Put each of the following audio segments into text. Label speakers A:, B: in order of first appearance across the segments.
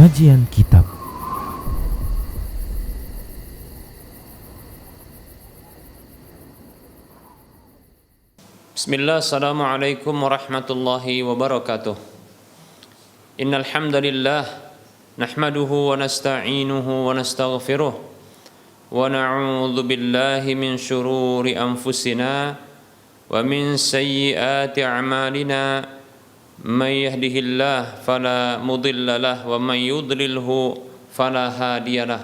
A: Kajian Kitab.
B: Bismillah, assalamualaikum warahmatullahi wabarakatuh. Innal hamdalillah nahmaduhu wa nasta'inuhu wa nastaghfiruh wa na'udzu billahi min shururi anfusina wa min sayyiati a'malina may yahdihillahu fala mudilla lahu wa may yudlilhu fala hadiyalah.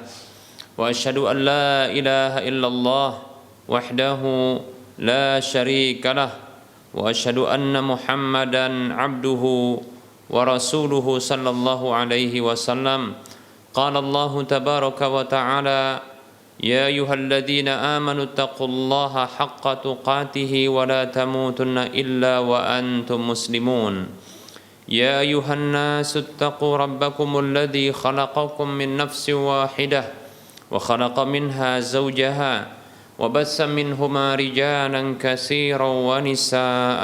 B: Wa asyhadu an la ilaha illallah wahdahu la syarika lah wa asyhadu anna Muhammadan abduhu wa rasuluhu sallallahu alaihi wasallam. Qala Allah tabaraka wa ta'ala, ya ayyuhalladzina amanu taqullaha haqqa tuqatih wa la tamutunna illa wa antum muslimun. Ya ayyuhan nasu taqu rabbakumul ladzi khalaqakum min nafsin wahidah wa khalaqa minha zawjaha وبث منهما رجالا كثيرا ونساء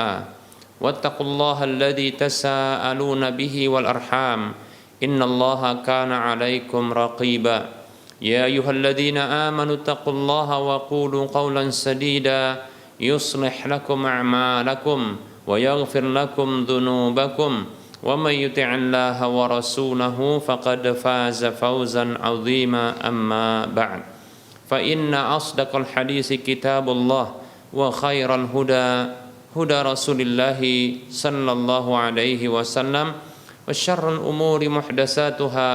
B: واتقوا الله الذي تساءلون به والأرحام إن الله كان عليكم رقيبا يا أيها الذين آمنوا اتقوا الله وقولوا قولا سديدا يصلح لكم أعمالكم ويغفر لكم ذنوبكم ومن يطع الله ورسوله فقد فاز فوزا عظيما أما بعد فإن أصدق الحديث كتاب الله وخير الهدى هدى رسول الله صلى الله عليه وسلم وشر الأمور محدثاتها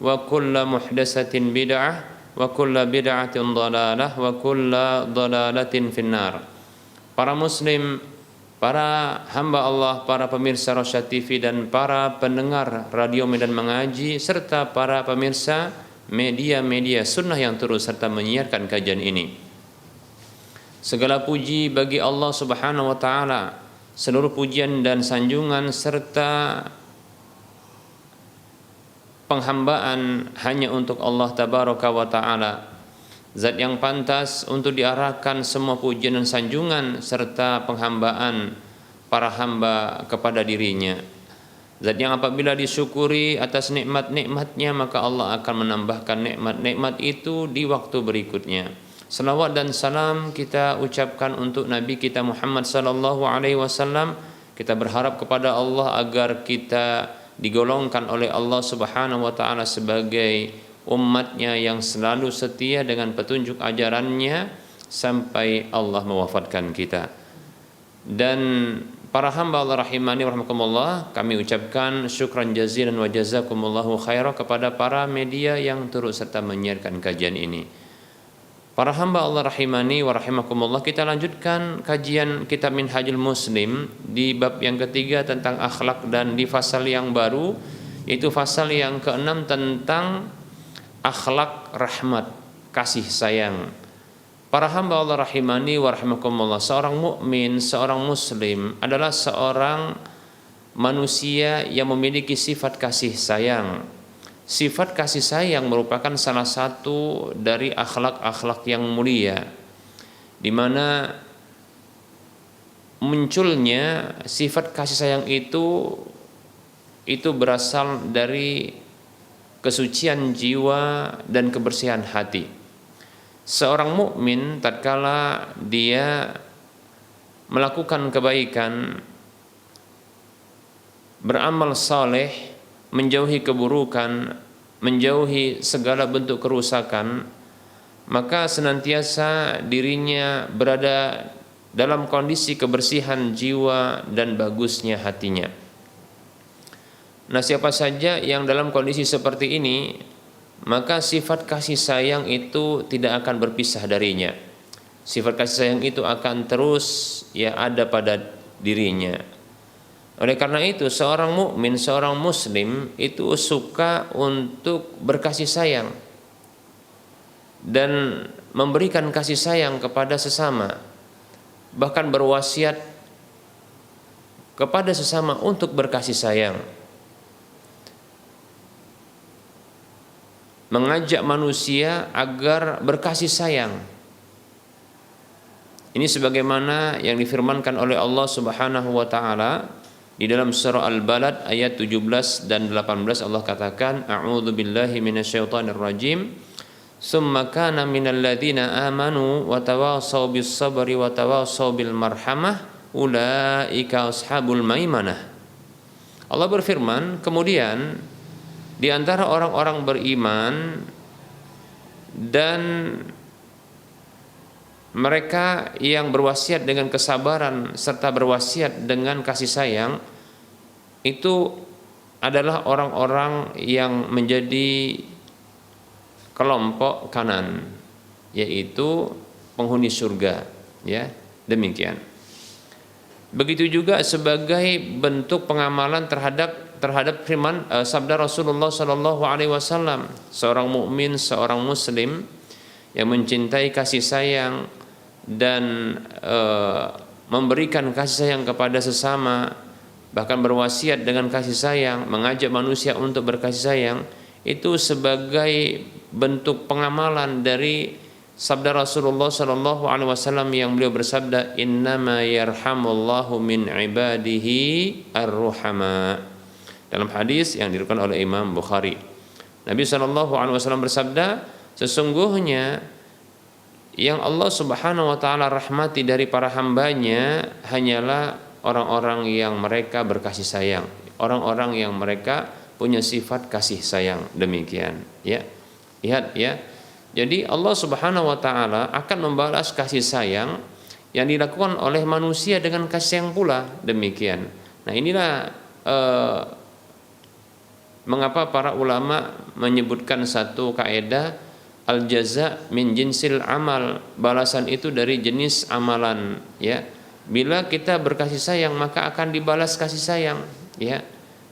B: وكل محدثة بدعة وكل بدعة ضلالة وكل ضلالة في النار. Para muslim, para hamba Allah, para pemirsa Rosyad TV dan para pendengar Radio Medan Mengaji serta para pemirsa media-media sunnah yang terus serta menyiarkan kajian ini. Segala puji bagi Allah Subhanahu wa taala, seluruh pujian dan sanjungan serta penghambaan hanya untuk Allah Tabaraka wa taala, zat yang pantas untuk diarahkan semua pujian dan sanjungan serta penghambaan para hamba kepada dirinya. Zat yang apabila disyukuri atas nikmat-nikmatnya, maka Allah akan menambahkan nikmat-nikmat itu di waktu berikutnya. Salawat dan salam kita ucapkan untuk Nabi kita Muhammad sallallahu alaihi wasallam. Kita berharap kepada Allah agar kita digolongkan oleh Allah Subhanahu wa taala sebagai umatnya yang selalu setia dengan petunjuk ajarannya sampai Allah mewafatkan kita. Dan para hamba Allah rahimani warahmatullah, kami ucapkan syukran jazilan wa jazakumullahu khairan kepada para media yang turut serta menyiarkan kajian ini. Para hamba Allah rahimani warahmatullah, kita lanjutkan kajian kitab Minhajul Muslim di bab yang ketiga tentang akhlak dan di fasal yang baru, yaitu fasal yang keenam tentang akhlak rahmat, kasih sayang. Para hamba Allah rahimani wa rahimakumullah, seorang mukmin, seorang muslim adalah seorang manusia yang memiliki sifat kasih sayang. Sifat kasih sayang merupakan salah satu dari akhlak-akhlak yang mulia, di mana munculnya sifat kasih sayang itu berasal dari kesucian jiwa dan kebersihan hati. Seorang mukmin tatkala dia melakukan kebaikan, beramal saleh, menjauhi keburukan, menjauhi segala bentuk kerusakan, maka senantiasa dirinya berada dalam kondisi kebersihan jiwa dan bagusnya hatinya. Nah, siapa saja yang dalam kondisi seperti ini, maka sifat kasih sayang itu tidak akan berpisah darinya. Sifat kasih sayang itu akan terus ada pada dirinya. Oleh karena itu, seorang mukmin, seorang muslim itu suka untuk berkasih sayang dan memberikan kasih sayang kepada sesama, bahkan berwasiat kepada sesama untuk berkasih sayang, mengajak manusia agar berkasih sayang. Ini sebagaimana yang difirmankan oleh Allah Subhanahu wa taala Di dalam surah Al-Balad ayat 17 dan 18 Allah katakan, A'udzu billahi minasyaitonir rajim. Summa kana minal ladzina amanu wa tawassaw bis sabri wa tawassaw bil marhamah ulaika ashabul maimanah. Allah berfirman, kemudian di antara orang-orang beriman dan mereka yang berwasiat dengan kesabaran serta berwasiat dengan kasih sayang, itu adalah orang-orang yang menjadi kelompok kanan, yaitu penghuni surga, ya, demikian. Begitu juga sebagai bentuk pengamalan terhadap firman sabda Rasulullah Shallallahu Alaihi Wasallam, seorang mukmin, seorang muslim yang mencintai kasih sayang dan memberikan kasih sayang kepada sesama, bahkan berwasiat dengan kasih sayang, mengajak manusia untuk berkasih sayang, itu sebagai bentuk pengamalan dari sabda Rasulullah Shallallahu Alaihi Wasallam yang beliau bersabda, innama yarhamullahu min ibadihi ar-ruhama, dalam hadis yang diriwayatkan oleh Imam Bukhari. Nabi Shallallahu Alaihi Wasallam bersabda, sesungguhnya yang Allah Subhanahu Wa Taala rahmati dari para hambanya hanyalah orang-orang yang mereka berkasih sayang, orang-orang yang mereka punya sifat kasih sayang, demikian, ya. Lihat, ya. Jadi Allah Subhanahu Wa Taala akan membalas kasih sayang yang dilakukan oleh manusia dengan kasih sayang pula, demikian. Nah, inilah mengapa para ulama menyebutkan satu kaidah, al jaza min jinsil amal, balasan itu dari jenis amalan, ya. Bila kita berkasih sayang maka akan dibalas kasih sayang, ya.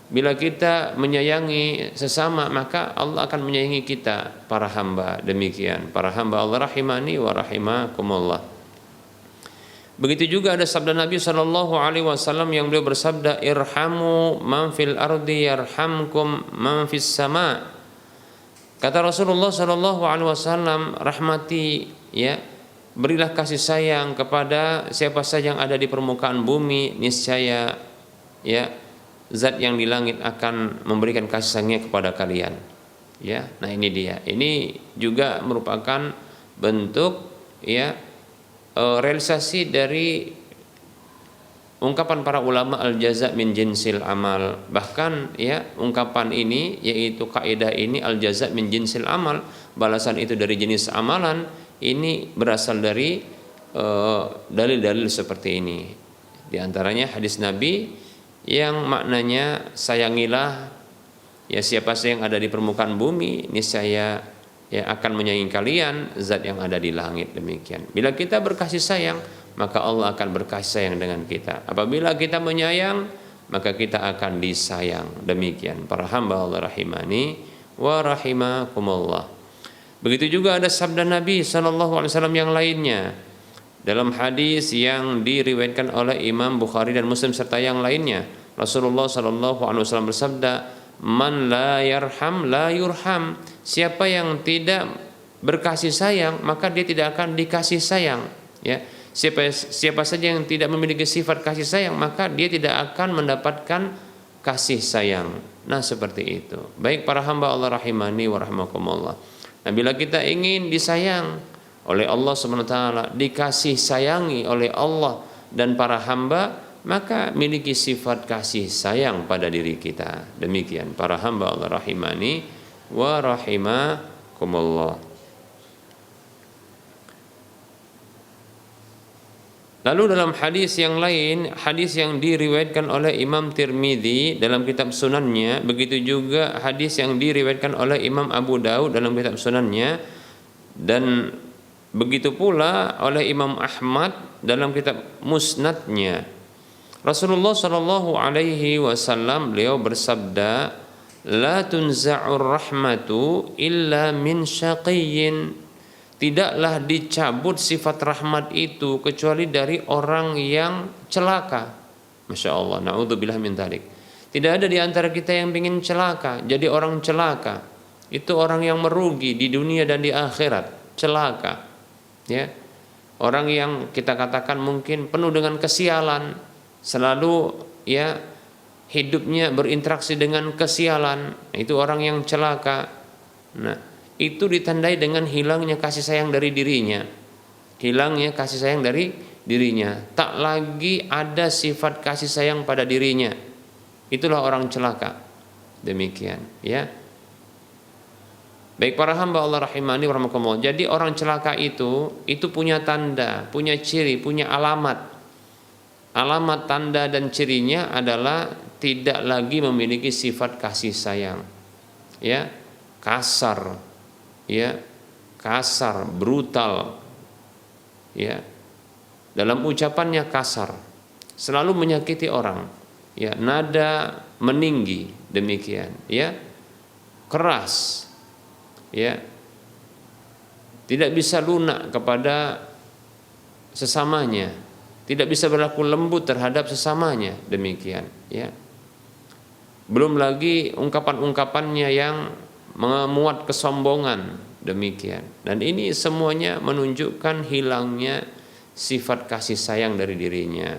B: Bila kita menyayangi sesama maka Allah akan menyayangi kita, para hamba, demikian. Para hamba Allah rahimani wa rahimakumullah. Begitu juga ada sabda Nabi Shallallahu Alaihi Wasallam yang beliau bersabda, irhamu man fil ardi yarhamkum man fis sama. Kata Rasulullah Shallallahu Alaihi Wasallam, rahmati, ya, berilah kasih sayang kepada siapa saja yang ada di permukaan bumi, niscaya, ya, zat yang di langit akan memberikan kasih sayangnya kepada kalian, ya. Nah, ini dia. Ini juga merupakan bentuk, ya, realisasi dari ungkapan para ulama al jaza min jinsil amal. Bahkan, ya, ungkapan ini, yaitu kaidah ini, al jaza min jinsil amal, balasan itu dari jenis amalan, ini berasal dari dalil-dalil seperti ini. Di antaranya hadis Nabi yang maknanya, sayangilah, ya, siapa saja yang ada di permukaan bumi, niscaya, ya, akan menyayangi kalian zat yang ada di langit, demikian. Bila kita berkasih sayang maka Allah akan berkasih sayang dengan kita. Apabila kita menyayang maka kita akan disayang, demikian. Para hamba Allah rahimani wa rahimakumullah. Begitu juga ada sabda Nabi Shallallahu Alaihi Wasallam yang lainnya dalam hadis yang diriwayatkan oleh Imam Bukhari dan Muslim serta yang lainnya. Rasulullah Shallallahu Alaihi Wasallam bersabda, man la yarham la yurham. Siapa yang tidak berkasih sayang maka dia tidak akan dikasih sayang, ya. Siapa saja yang tidak memiliki sifat kasih sayang maka dia tidak akan mendapatkan kasih sayang. Nah, seperti itu. Baik para hamba Allah rahimani wa rahimakumullah. Nah, bila kita ingin disayang oleh Allah SWT, dikasih sayangi oleh Allah dan para hamba, maka miliki sifat kasih sayang pada diri kita. Demikian para hamba Allah rahimani wa rahimakumullah. Lalu dalam hadis yang lain, hadis yang diriwayatkan oleh Imam Tirmidzi dalam kitab Sunannya, begitu juga hadis yang diriwayatkan oleh Imam Abu Daud dalam kitab Sunannya, dan begitu pula oleh Imam Ahmad dalam kitab Musnadnya. Rasulullah Shallallahu Alaihi Wasallam beliau bersabda, la tunza'ur rahmatu illa min syaqiyyin. Tidaklah dicabut sifat rahmat itu kecuali dari orang yang celaka. Masya Allah, na'udzubillah min dzalik. Tidak ada di antara kita yang ingin celaka, jadi orang celaka. Itu orang yang merugi di dunia dan di akhirat, celaka. Ya. Orang yang kita katakan mungkin penuh dengan kesialan, selalu, ya, hidupnya berinteraksi dengan kesialan, itu orang yang celaka. Nah, itu ditandai dengan hilangnya kasih sayang dari dirinya. Hilangnya kasih sayang dari dirinya. Tak lagi ada sifat kasih sayang pada dirinya. Itulah orang celaka. Demikian, ya. Baik para hamba Allah rahimani wa rahimakumullah. Jadi orang celaka itu punya tanda, punya ciri, punya alamat. Alamat, tanda dan cirinya adalah tidak lagi memiliki sifat kasih sayang. Ya, kasar. Ya, kasar, brutal. Ya. Dalam ucapannya kasar. Selalu menyakiti orang. Ya, nada meninggi, demikian, ya. Keras. Ya. Tidak bisa lunak kepada sesamanya. Tidak bisa berlaku lembut terhadap sesamanya, demikian, ya. Belum lagi ungkapan-ungkapannya yang memuat kesombongan, demikian. Dan ini semuanya menunjukkan hilangnya sifat kasih sayang dari dirinya,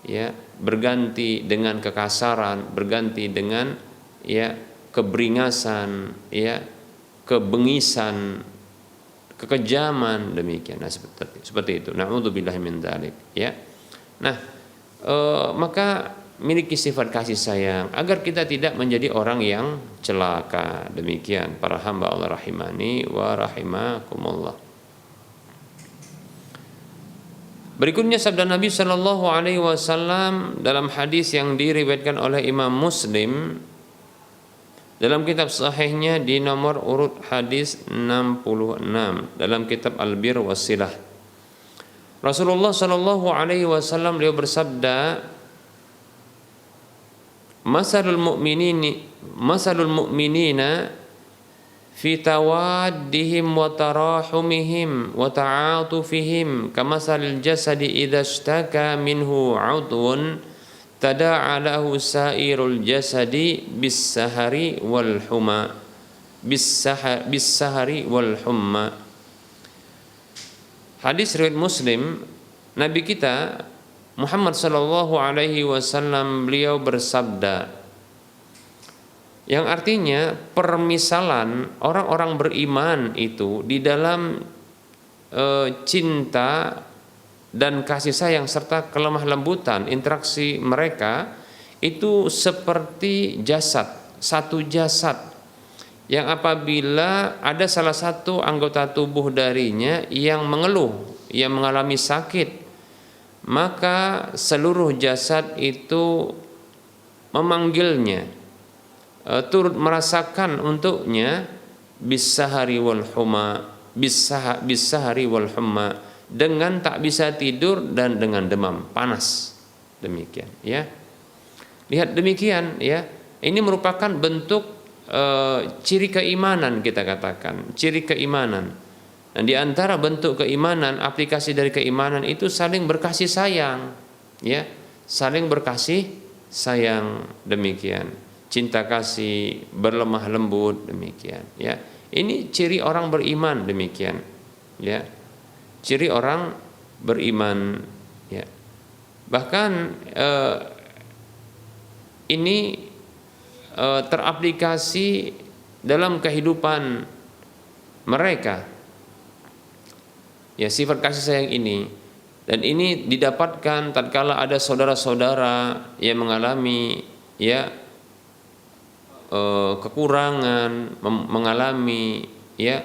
B: ya. Berganti dengan kekasaran, berganti dengan, ya, keberingasan, ya, kebengisan, kekejaman, demikian. Nah, seperti itu. Na'udzubillahi min dzalik, ya. Nah, maka miliki sifat kasih sayang agar kita tidak menjadi orang yang celaka. Demikian para hamba Allah rahimani wa rahimakumullah. Berikutnya sabda Nabi Shallallahu Alaihi Wasallam dalam hadis yang diriwayatkan oleh Imam Muslim dalam kitab sahihnya di nomor urut hadis 66 dalam kitab Al-Bir Wasilah. Rasulullah Shallallahu Alaihi Wasallam beliau bersabda, masalul mu'minina fi tawaddihim wa tarahumihim wa ta'atufihim kamasalil jasadi idza ishtaka minhu 'udwun tada'a lahu sa'irul jasadi bis-sahari wal humma bis-sahari wal humma. Hadis riwayat Muslim, Nabi kita Muhammad sallallahu alaihi wasallam beliau bersabda, yang artinya permisalan orang-orang beriman itu di dalam cinta dan kasih sayang serta kelemah lembutan interaksi mereka itu seperti jasad, satu jasad yang apabila ada salah satu anggota tubuh darinya yang mengeluh, yang mengalami sakit, maka seluruh jasad itu memanggilnya, turut merasakan untuknya bis-sahari wal humma, bis-sahari wal humma, dengan tak bisa tidur dan dengan demam panas, demikian, ya. Lihat demikian, ya. Ini merupakan bentuk ciri keimanan, kita katakan ciri keimanan. Dan di antara bentuk keimanan, aplikasi dari keimanan itu saling berkasih sayang, ya, saling berkasih sayang, demikian, cinta kasih, berlemah lembut, demikian, ya. Ini ciri orang beriman, demikian, ya. Ciri orang beriman, ya. Bahkan ini teraplikasi dalam kehidupan mereka, ya, sifat kasih sayang ini. Dan ini didapatkan tatkala ada saudara-saudara yang mengalami, ya, kekurangan, mengalami, ya,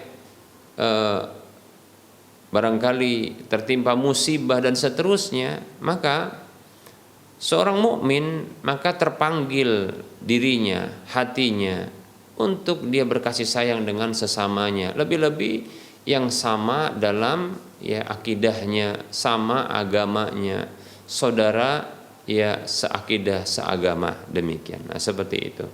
B: barangkali tertimpa musibah dan seterusnya, maka seorang mukmin maka terpanggil dirinya, hatinya untuk dia berkasih sayang dengan sesamanya, lebih-lebih yang sama dalam, ya, akidahnya, sama agamanya, saudara, ya, seakidah, seagama, demikian. Nah, seperti itu,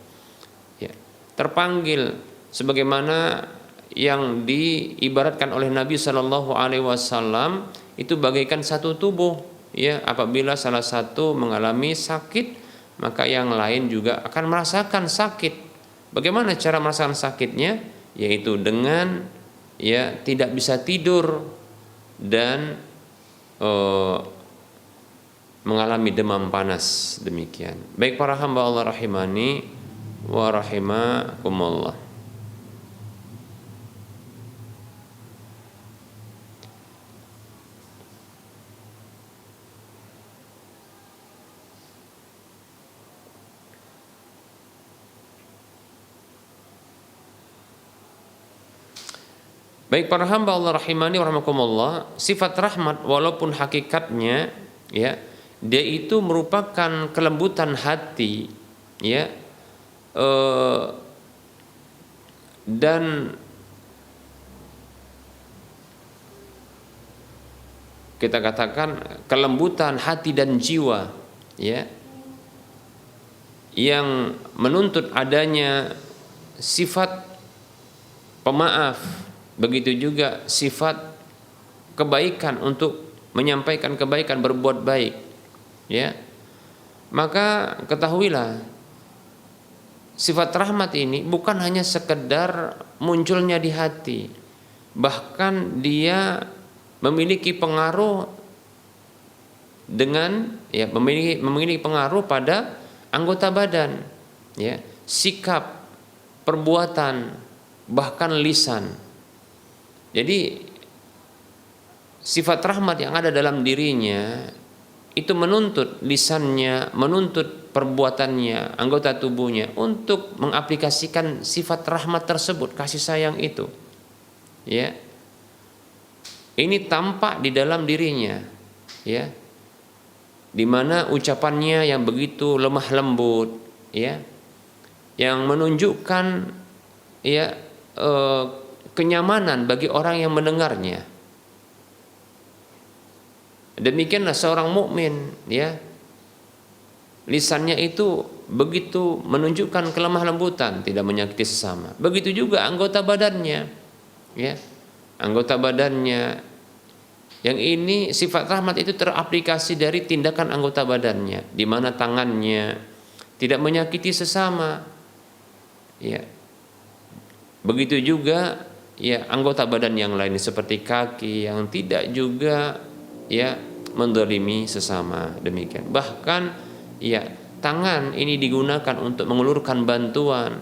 B: ya, terpanggil sebagaimana yang diibaratkan oleh Nabi Shallallahu Alaihi Wasallam itu bagaikan satu tubuh, ya. Apabila salah satu mengalami sakit, maka yang lain juga akan merasakan sakit. Bagaimana cara merasakan sakitnya? Yaitu dengan, ya, tidak bisa tidur dan mengalami demam panas, demikian. Baik para hamba Allah rahimani wa rahimakumullah. Baik para hamba Allah rahimani wa rahimakumullah, sifat rahmat walaupun hakikatnya ya dia itu merupakan kelembutan hati ya, dan kita katakan kelembutan hati dan jiwa ya, yang menuntut adanya sifat pemaaf, begitu juga sifat kebaikan untuk menyampaikan kebaikan, berbuat baik ya. Maka ketahuilah sifat rahmat ini bukan hanya sekedar munculnya di hati, bahkan dia memiliki pengaruh dengan ya, memiliki pengaruh pada anggota badan ya, sikap, perbuatan, bahkan lisan. Jadi sifat rahmat yang ada dalam dirinya itu menuntut lisannya, menuntut perbuatannya, anggota tubuhnya untuk mengaplikasikan sifat rahmat tersebut, kasih sayang itu. Ya. Ini tampak di dalam dirinya, ya. Di mana ucapannya yang begitu lemah lembut, ya, yang menunjukkan ya kenyamanan bagi orang yang mendengarnya. Demikianlah seorang mukmin ya, lisannya itu begitu menunjukkan kelemah lembutan, tidak menyakiti sesama. Begitu juga anggota badannya ya, anggota badannya yang ini sifat rahmat itu teraplikasi dari tindakan anggota badannya, di mana tangannya tidak menyakiti sesama ya. Begitu juga ya anggota badan yang lain seperti kaki yang tidak juga ya mendolimi sesama, demikian. Bahkan ya tangan ini digunakan untuk mengulurkan bantuan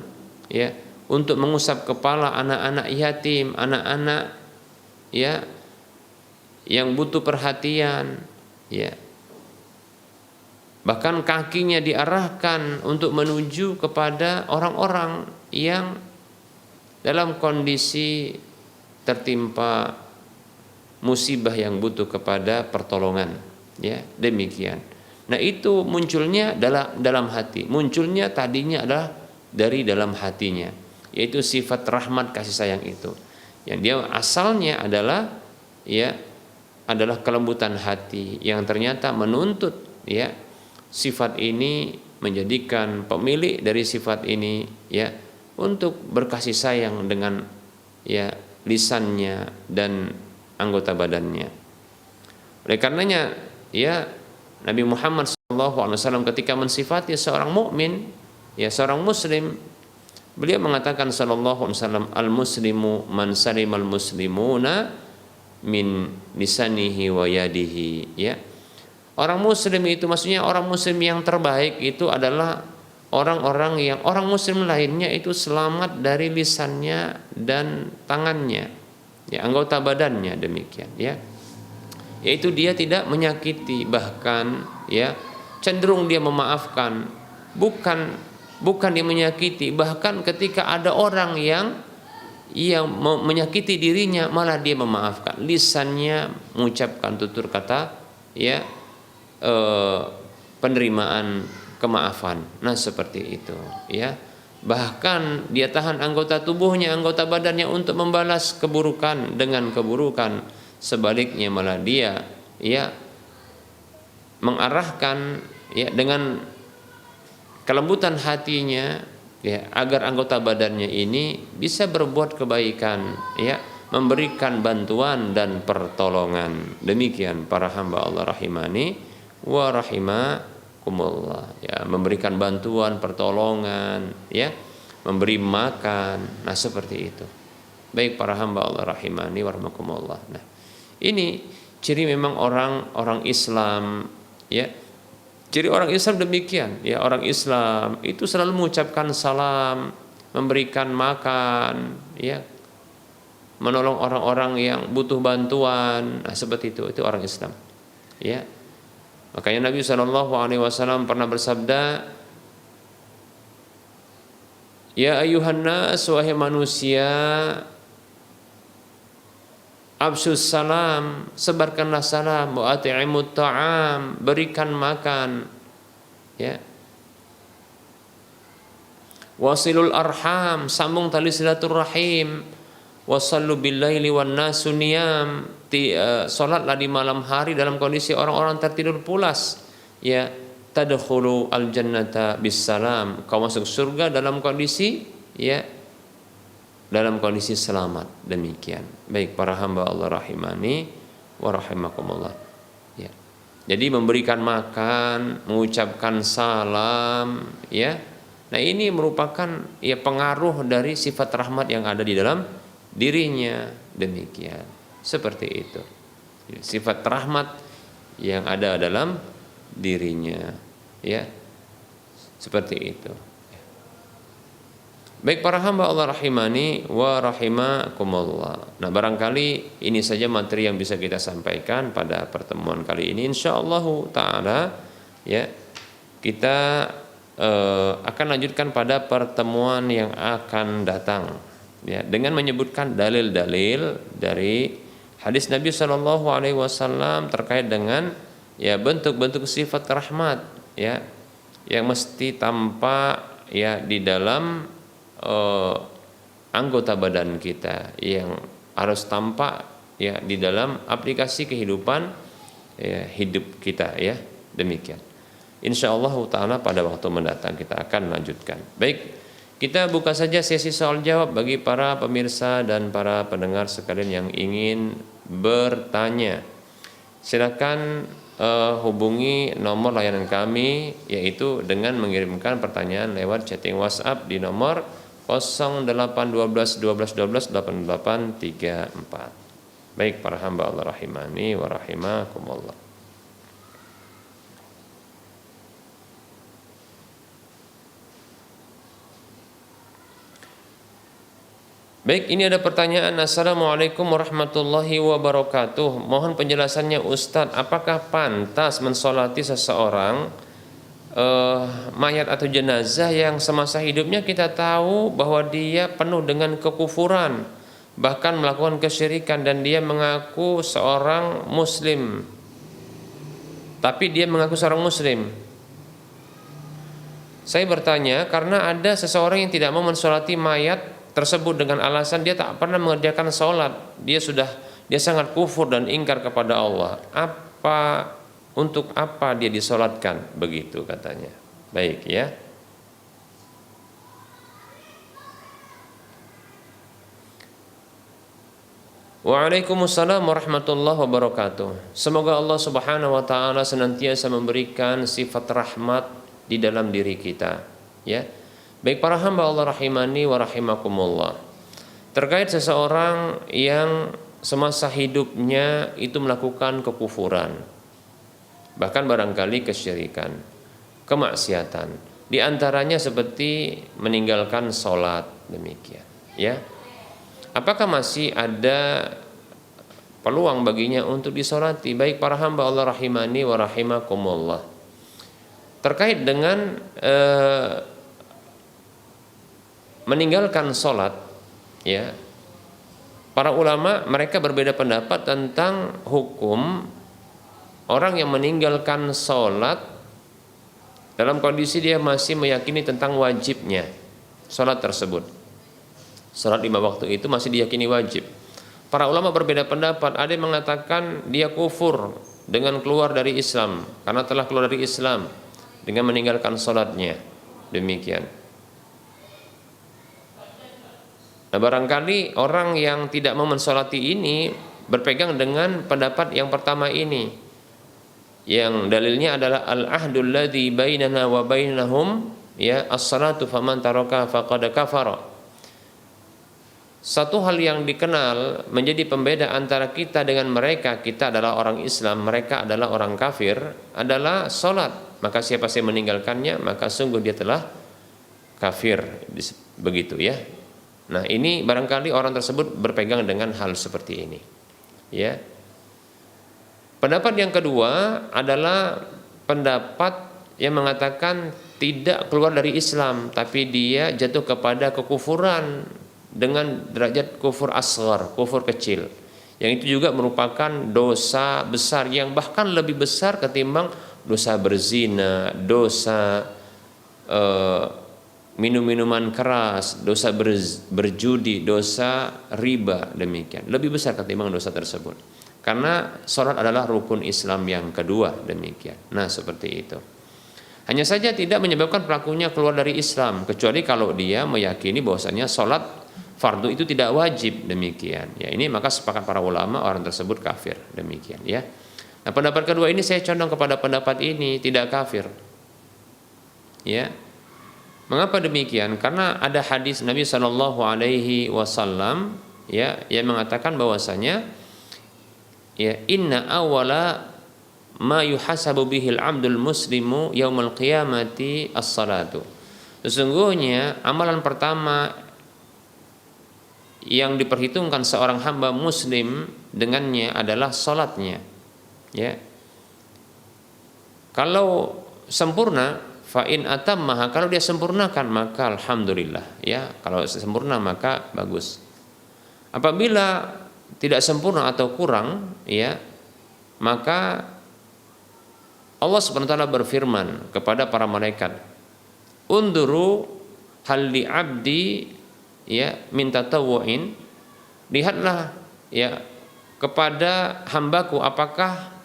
B: ya, untuk mengusap kepala anak-anak yatim, anak-anak ya yang butuh perhatian ya. Bahkan kakinya diarahkan untuk menuju kepada orang-orang yang dalam kondisi tertimpa musibah yang butuh kepada pertolongan ya, demikian. Nah itu munculnya dalam hati, munculnya tadinya adalah dari dalam hatinya, yaitu sifat rahmat kasih sayang itu yang dia asalnya adalah ya adalah kelembutan hati yang ternyata menuntut ya sifat ini, menjadikan pemilik dari sifat ini ya untuk berkasih sayang dengan ya lisannya dan anggota badannya. Oleh karenanya ya Nabi Muhammad SAW ketika mensifati seorang mukmin ya, seorang muslim, beliau mengatakan sallallahu alaihi wasallam, al-muslimu man salimal muslimuna min lisanihi wa yadihi ya. Orang muslim itu maksudnya orang muslim yang terbaik itu adalah orang-orang yang orang muslim lainnya itu selamat dari lisannya dan tangannya ya, anggota badannya, demikian ya. Yaitu dia tidak menyakiti, bahkan ya cenderung dia memaafkan, bukan dia menyakiti, bahkan ketika ada orang yang menyakiti dirinya malah dia memaafkan, lisannya mengucapkan tutur kata ya penerimaan, kemaafan. Nah seperti itu ya. Bahkan dia tahan anggota tubuhnya, anggota badannya untuk membalas keburukan dengan keburukan. Sebaliknya malah dia ya mengarahkan ya dengan kelembutan hatinya ya agar anggota badannya ini bisa berbuat kebaikan ya, memberikan bantuan dan pertolongan. Demikian para hamba Allah rahimani wa rahimakumullah ya, memberikan bantuan, pertolongan ya, memberi makan. Nah seperti itu. Baik para hamba Allah rahimani wa rahimakumullah. Nah ini ciri memang orang Islam ya, Ciri orang Islam demikian, ya, orang Islam itu selalu mengucapkan salam, memberikan makan, ya, menolong orang-orang yang butuh bantuan. Nah, seperti itu orang Islam. Ya. Makanya Nabi SAW pernah bersabda, "Ya ayuhan nas, wahai manusia, absus salam, sebarkanlah salam, wa at'imut ta'am, berikan makan, ya. Wasilul arham, sambung tali silaturahim, wasallu billaili wan nasu niyam, salatlah di malam hari dalam kondisi orang-orang tertidur pulas, ya. Tadkhulu al jannata bis salam, kau masuk surga dalam kondisi, ya, dalam kondisi selamat." Demikian. Baik para hamba Allah rahimani wa rahimakumullah. Ya. Jadi memberikan makan, mengucapkan salam, ya. Nah, ini merupakan, ya, pengaruh dari sifat rahmat yang ada di dalam dirinya. Demikian. Seperti itu. Sifat rahmat yang ada dalam dirinya, ya. Seperti itu. Baik para hamba Allah rahimani wa rahimakumullah. Nah, barangkali ini saja materi yang bisa kita sampaikan pada pertemuan kali ini. Insyaallah taala, ya, kita akan lanjutkan pada pertemuan yang akan datang, ya, dengan menyebutkan dalil-dalil dari hadis Nabi Shallallahu alaihi wasallam terkait dengan, ya, bentuk-bentuk sifat rahmat, ya, yang mesti tampak, ya, di dalam anggota badan kita, yang harus tampak, ya, di dalam aplikasi kehidupan, ya, hidup kita, ya. Demikian. Insyaallah taala pada waktu mendatang kita akan lanjutkan. Baik, kita buka saja sesi soal jawab bagi para pemirsa dan para pendengar sekalian yang ingin bertanya. Silakan hubungi nomor layanan kami, yaitu dengan mengirimkan pertanyaan lewat chatting WhatsApp di nomor 0812 12 12 8834. Baik para hamba Allah rahimani wa rahimakumullah. Baik, ini ada pertanyaan. Assalamualaikum warahmatullahi wabarakatuh. Mohon penjelasannya Ustadz, apakah pantas mensolati seseorang mayat atau jenazah yang semasa hidupnya kita tahu bahwa dia penuh dengan kekufuran, bahkan melakukan kesyirikan, dan dia mengaku seorang muslim, tapi dia mengaku seorang muslim. Saya bertanya karena ada seseorang yang tidak mau mensolati mayat tersebut dengan alasan dia tak pernah mengerjakan sholat, dia sangat kufur dan ingkar kepada Allah. Untuk apa dia disolatkan? Begitu katanya. Baik, ya. Waalaikumsalam warahmatullahi wabarakatuh. Semoga Allah Subhanahu wa taala senantiasa memberikan sifat rahmat di dalam diri kita, ya. Baik para hamba Allah rahimani wa rahimakumullah. Terkait seseorang yang semasa hidupnya itu melakukan kekufuran, bahkan barangkali kesyirikan, kemaksiatan, di antaranya seperti meninggalkan sholat, demikian, ya. Apakah masih ada peluang baginya untuk disolati? Baik para hamba Allah rahimani wa rahimakumullah. Terkait dengan meninggalkan sholat, ya, para ulama mereka berbeda pendapat tentang hukum orang yang meninggalkan sholat dalam kondisi dia masih meyakini tentang wajibnya sholat tersebut. Sholat 5 waktu itu masih diyakini wajib. Para ulama berbeda pendapat. Ada yang mengatakan dia kufur dengan keluar dari Islam, karena telah keluar dari Islam dengan meninggalkan sholatnya. Demikian. Nah, barangkali orang yang tidak mau mensolati ini berpegang dengan pendapat yang pertama ini, yang dalilnya adalah al-ahdul ladzi bainana wa bainahum, ya, as-salatu faman taraka faqad kafara. Satu hal yang dikenal menjadi pembeda antara kita dengan mereka, kita adalah orang Islam, mereka adalah orang kafir, adalah salat. maka siapa yang meninggalkannya maka sungguh dia telah kafir, begitu ya. Nah, ini barangkali orang tersebut berpegang dengan hal seperti ini ya. Pendapat yang kedua adalah pendapat yang mengatakan tidak keluar dari Islam, tapi dia jatuh kepada kekufuran dengan derajat kufur asghar, kufur kecil. Yang itu juga merupakan dosa besar yang bahkan lebih besar ketimbang dosa berzina, dosa minum-minuman keras, dosa berjudi, dosa riba, demikian. Lebih besar ketimbang dosa tersebut. Karena sholat adalah rukun Islam yang kedua, demikian. Nah, seperti itu. Hanya saja tidak menyebabkan pelakunya keluar dari Islam, kecuali kalau dia meyakini bahwasanya sholat fardu itu tidak wajib, demikian. Ya, ini maka sepakat para ulama orang tersebut kafir, demikian ya. Nah, pendapat kedua ini saya condong kepada pendapat ini tidak kafir. Ya. Mengapa demikian? Karena ada hadis Nabi Shallallahu Alaihi Wasallam ya yang mengatakan bahwasanya ya inna awala ma yuhasabu bihil abdul muslimu yaumal qiyamati as-salatu. Sesungguhnya amalan pertama yang diperhitungkan seorang hamba muslim dengannya adalah salatnya. Ya. Kalau sempurna fa in atammaha, kalau dia sempurnakan maka alhamdulillah ya, kalau sempurna maka bagus. Apabila tidak sempurna atau kurang ya, maka Allah Subhanahu wa taala berfirman kepada para malaikat, "Unduru hal li 'abdi ya min tatawwu'in." Lihatlah ya kepada hambaku, apakah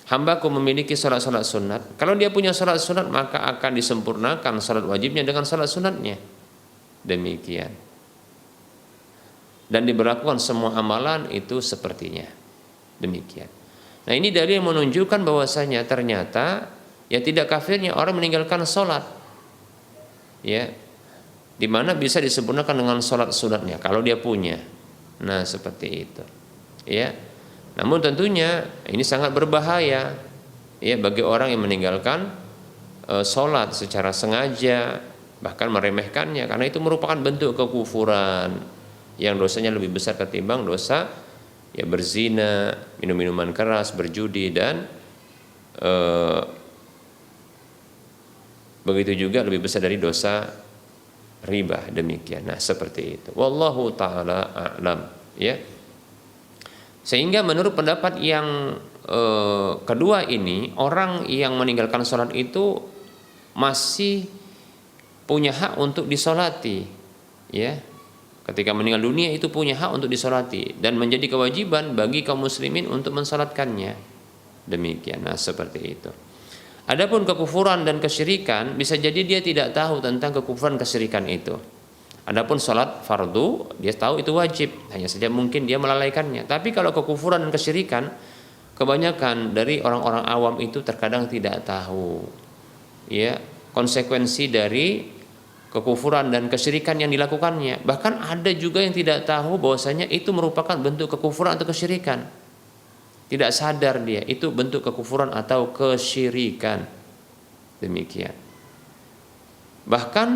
B: hambaku memiliki salat-salat sunat. Kalau dia punya salat sunat maka akan disempurnakan salat wajibnya dengan salat sunatnya. Demikian. Dan diberlakukan semua amalan itu sepertinya. Demikian. Nah, ini dalil yang menunjukkan bahwasanya ternyata ya tidak kafirnya orang meninggalkan salat. Ya. Di mana bisa disempurnakan dengan salat sunatnya kalau dia punya. Nah, seperti itu. Ya. Namun tentunya ini sangat berbahaya ya bagi orang yang meninggalkan sholat secara sengaja, bahkan meremehkannya, karena itu merupakan bentuk kekufuran yang dosanya lebih besar ketimbang dosa ya berzina, minum-minuman keras, berjudi, dan begitu juga lebih besar dari dosa riba, demikian. Nah, seperti itu. Wallahu taala a'lam ya. Sehingga menurut pendapat yang kedua ini, orang yang meninggalkan sholat itu masih punya hak untuk disolati, ya. Ketika meninggal dunia itu punya hak untuk disolati dan menjadi kewajiban bagi kaum muslimin untuk mensolatkannya. Demikian, nah seperti itu. Adapun kekufuran dan kesyirikan, bisa jadi dia tidak tahu tentang kekufuran kesyirikan itu. Adapun sholat fardu dia tahu itu wajib, hanya saja mungkin dia melalaikannya. Tapi kalau kekufuran dan kesyirikan, kebanyakan dari orang-orang awam itu terkadang tidak tahu ya konsekuensi dari kekufuran dan kesyirikan yang dilakukannya. Bahkan ada juga yang tidak tahu bahwasanya itu merupakan bentuk kekufuran atau kesyirikan. Tidak sadar dia itu bentuk kekufuran atau kesyirikan. Demikian. Bahkan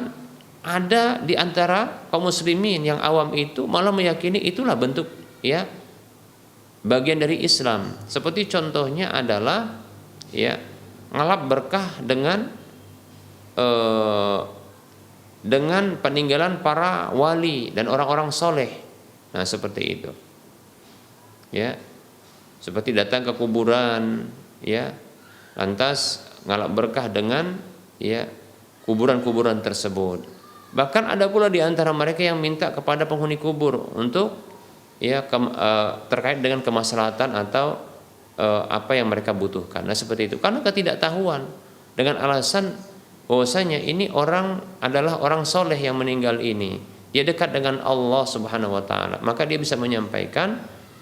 B: ada di antara kaum muslimin yang awam itu malah meyakini itulah bentuk ya bagian dari Islam. Seperti contohnya adalah ya ngalap berkah dengan peninggalan para wali dan orang-orang soleh. Nah, seperti itu. Ya. Seperti datang ke kuburan ya, lantas ngalap berkah dengan ya kuburan-kuburan tersebut. Bahkan ada pula di antara mereka yang minta kepada penghuni kubur untuk ya terkait dengan kemaslahatan atau apa yang mereka butuhkan. Nah, seperti itu. Karena ketidaktahuan dengan alasan bahwasanya ini orang adalah orang soleh yang meninggal ini. Dia dekat dengan Allah Subhanahu wa taala. Maka dia bisa menyampaikan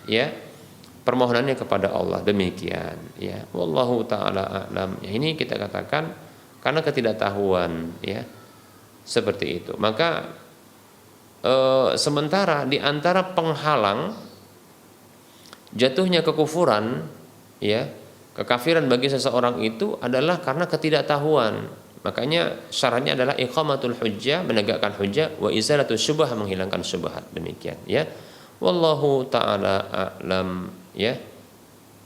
B: ya permohonannya kepada Allah. Demikian ya. Wallahu taala a'lam. Ya, ini kita katakan karena ketidaktahuan ya. Seperti itu. Maka sementara di antara penghalang jatuhnya kekufuran ya Kekafiran bagi seseorang itu adalah karena ketidaktahuan. Makanya syaratnya adalah iqamatul hujjah, menegakkan hujjah, wa izalatus syubhah, menghilangkan syubhat. Demikian ya. Wallahu taala a'lam ya.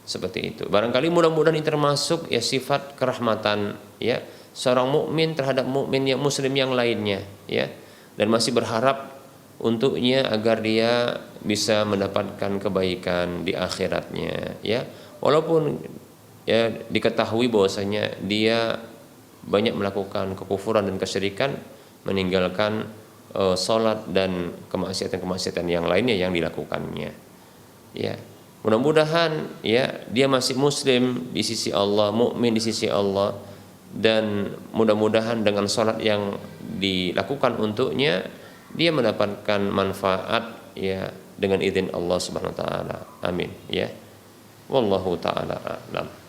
B: Seperti itu. Barangkali mudah-mudahan ini termasuk ya sifat kerahmatan ya seorang mukmin terhadap mukmin yang muslim yang lainnya ya. Dan masih berharap untuknya agar dia bisa mendapatkan kebaikan di akhiratnya ya. Walaupun ya diketahui bahwasanya dia banyak melakukan kekufuran dan kesyirikan, meninggalkan sholat dan kemaksiatan-kemaksiatan yang lainnya yang dilakukannya ya. Mudah-mudahan ya dia masih muslim di sisi Allah, mukmin di sisi Allah, dan mudah-mudahan dengan sholat yang dilakukan untuknya dia mendapatkan manfaat ya dengan izin Allah Subhanahu wa taala. Amin ya. Wallahu taala a'lam.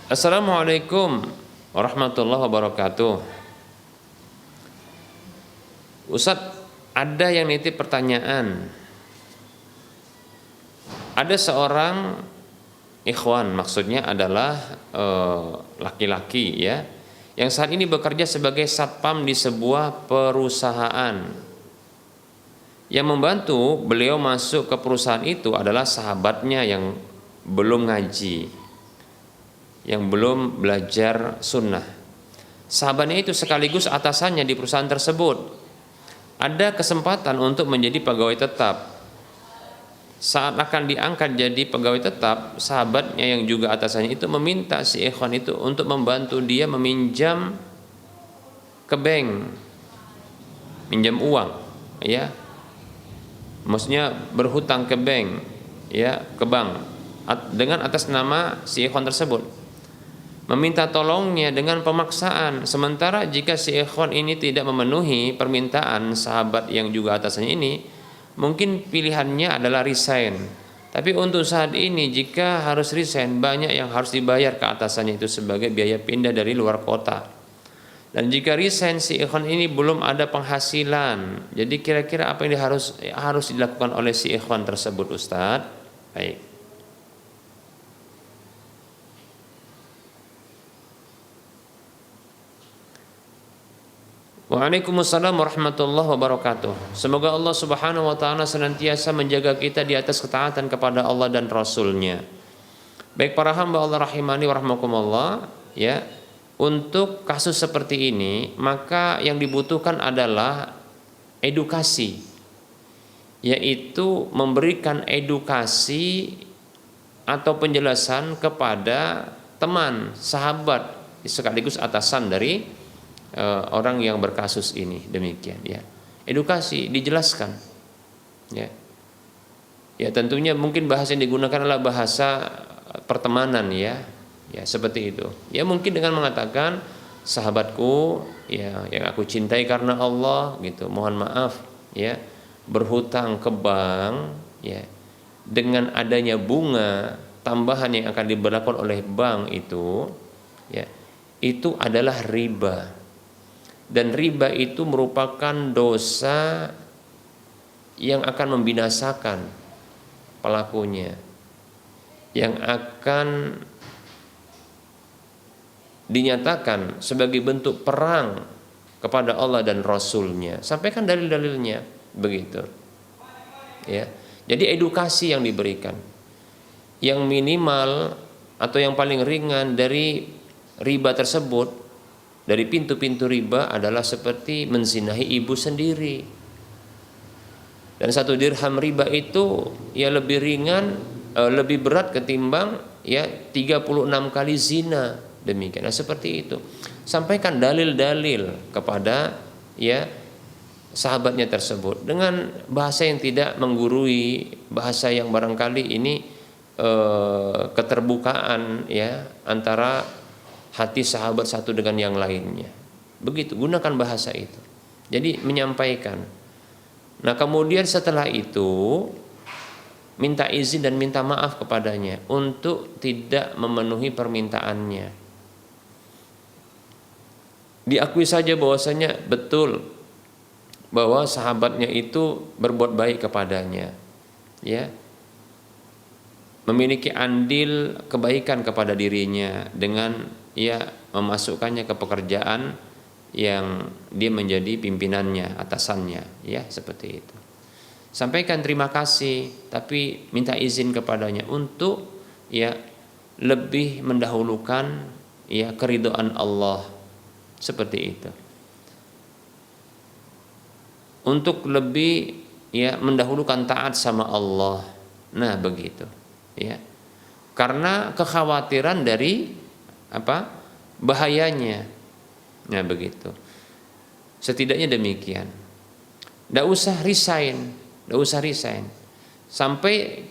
B: Assalamualaikum warahmatullahi wabarakatuh. Ustadz, ada yang nitip pertanyaan. Ada seorang ikhwan, maksudnya adalah laki-laki ya, yang saat ini bekerja sebagai satpam di sebuah perusahaan. Yang membantu beliau masuk ke perusahaan itu adalah sahabatnya yang belum ngaji, yang belum belajar sunnah. Sahabatnya itu sekaligus atasannya di perusahaan tersebut. Ada kesempatan untuk menjadi pegawai tetap. Saat akan diangkat jadi pegawai tetap, sahabatnya yang juga atasannya itu meminta si ikhwan itu untuk membantu dia meminjam ke bank, minjam uang ya, maksudnya berhutang ke bank ya, ke bank dengan atas nama si ikhwan tersebut, meminta tolongnya dengan pemaksaan. Sementara jika si ikhwan ini tidak memenuhi permintaan sahabat yang juga atasannya ini, mungkin pilihannya adalah resign. Tapi untuk saat ini jika harus resign, banyak yang harus dibayar ke atasannya itu sebagai biaya pindah dari luar kota. Dan jika resign si ikhwan ini belum ada penghasilan. Jadi kira-kira apa yang harus dilakukan oleh si ikhwan tersebut, Ustadz? Baik. Waalaikumsalam warahmatullahi wabarakatuh. Semoga Allah Subhanahu wa taala senantiasa menjaga kita di atas ketaatan kepada Allah dan Rasul-Nya. Baik para hamba Allah rahimani wa rahmakumullah ya. Untuk kasus seperti ini, maka yang dibutuhkan adalah edukasi, yaitu memberikan edukasi atau penjelasan kepada teman, sahabat, sekaligus atasan dari orang yang berkasus ini. Demikian ya, edukasi, dijelaskan ya. Ya tentunya mungkin bahasa yang digunakan adalah bahasa pertemanan ya, ya seperti itu ya. Mungkin dengan mengatakan sahabatku ya yang aku cintai karena Allah gitu, mohon maaf ya, berhutang ke bank ya, dengan adanya bunga tambahan yang akan diberlakukan oleh bank itu ya, itu adalah riba. Dan riba itu merupakan dosa yang akan membinasakan pelakunya, yang akan dinyatakan sebagai bentuk perang kepada Allah dan Rasul-Nya. Sampaikan dalil-dalilnya begitu ya. Jadi edukasi yang diberikan, yang minimal atau yang paling ringan dari riba tersebut, dari pintu-pintu riba adalah seperti menzinahi ibu sendiri. Dan 1 dirham riba itu ya lebih ringan, lebih berat ketimbang ya 36 kali zina. Demikian. Nah, seperti itu. Sampaikan dalil-dalil kepada ya sahabatnya tersebut dengan bahasa yang tidak menggurui, bahasa yang barangkali ini keterbukaan ya antara hati sahabat satu dengan yang lainnya. Begitu, gunakan bahasa itu. Jadi menyampaikan Nah, kemudian setelah itu minta izin dan minta maaf kepadanya untuk tidak memenuhi permintaannya. Diakui saja bahwasanya betul bahwa sahabatnya itu berbuat baik kepadanya, ya, memiliki andil kebaikan kepada dirinya dengan ya memasukkannya ke pekerjaan yang dia menjadi pimpinannya, atasannya, ya, seperti itu. Sampaikan terima kasih, tapi minta izin kepadanya untuk ya lebih mendahulukan ya keridhaan Allah, seperti itu. Untuk lebih ya mendahulukan taat sama Allah. Nah, begitu. Ya. Karena kekhawatiran dari apa? Bahayanya. Nah, begitu. Setidaknya demikian. Tidak usah resign. Sampai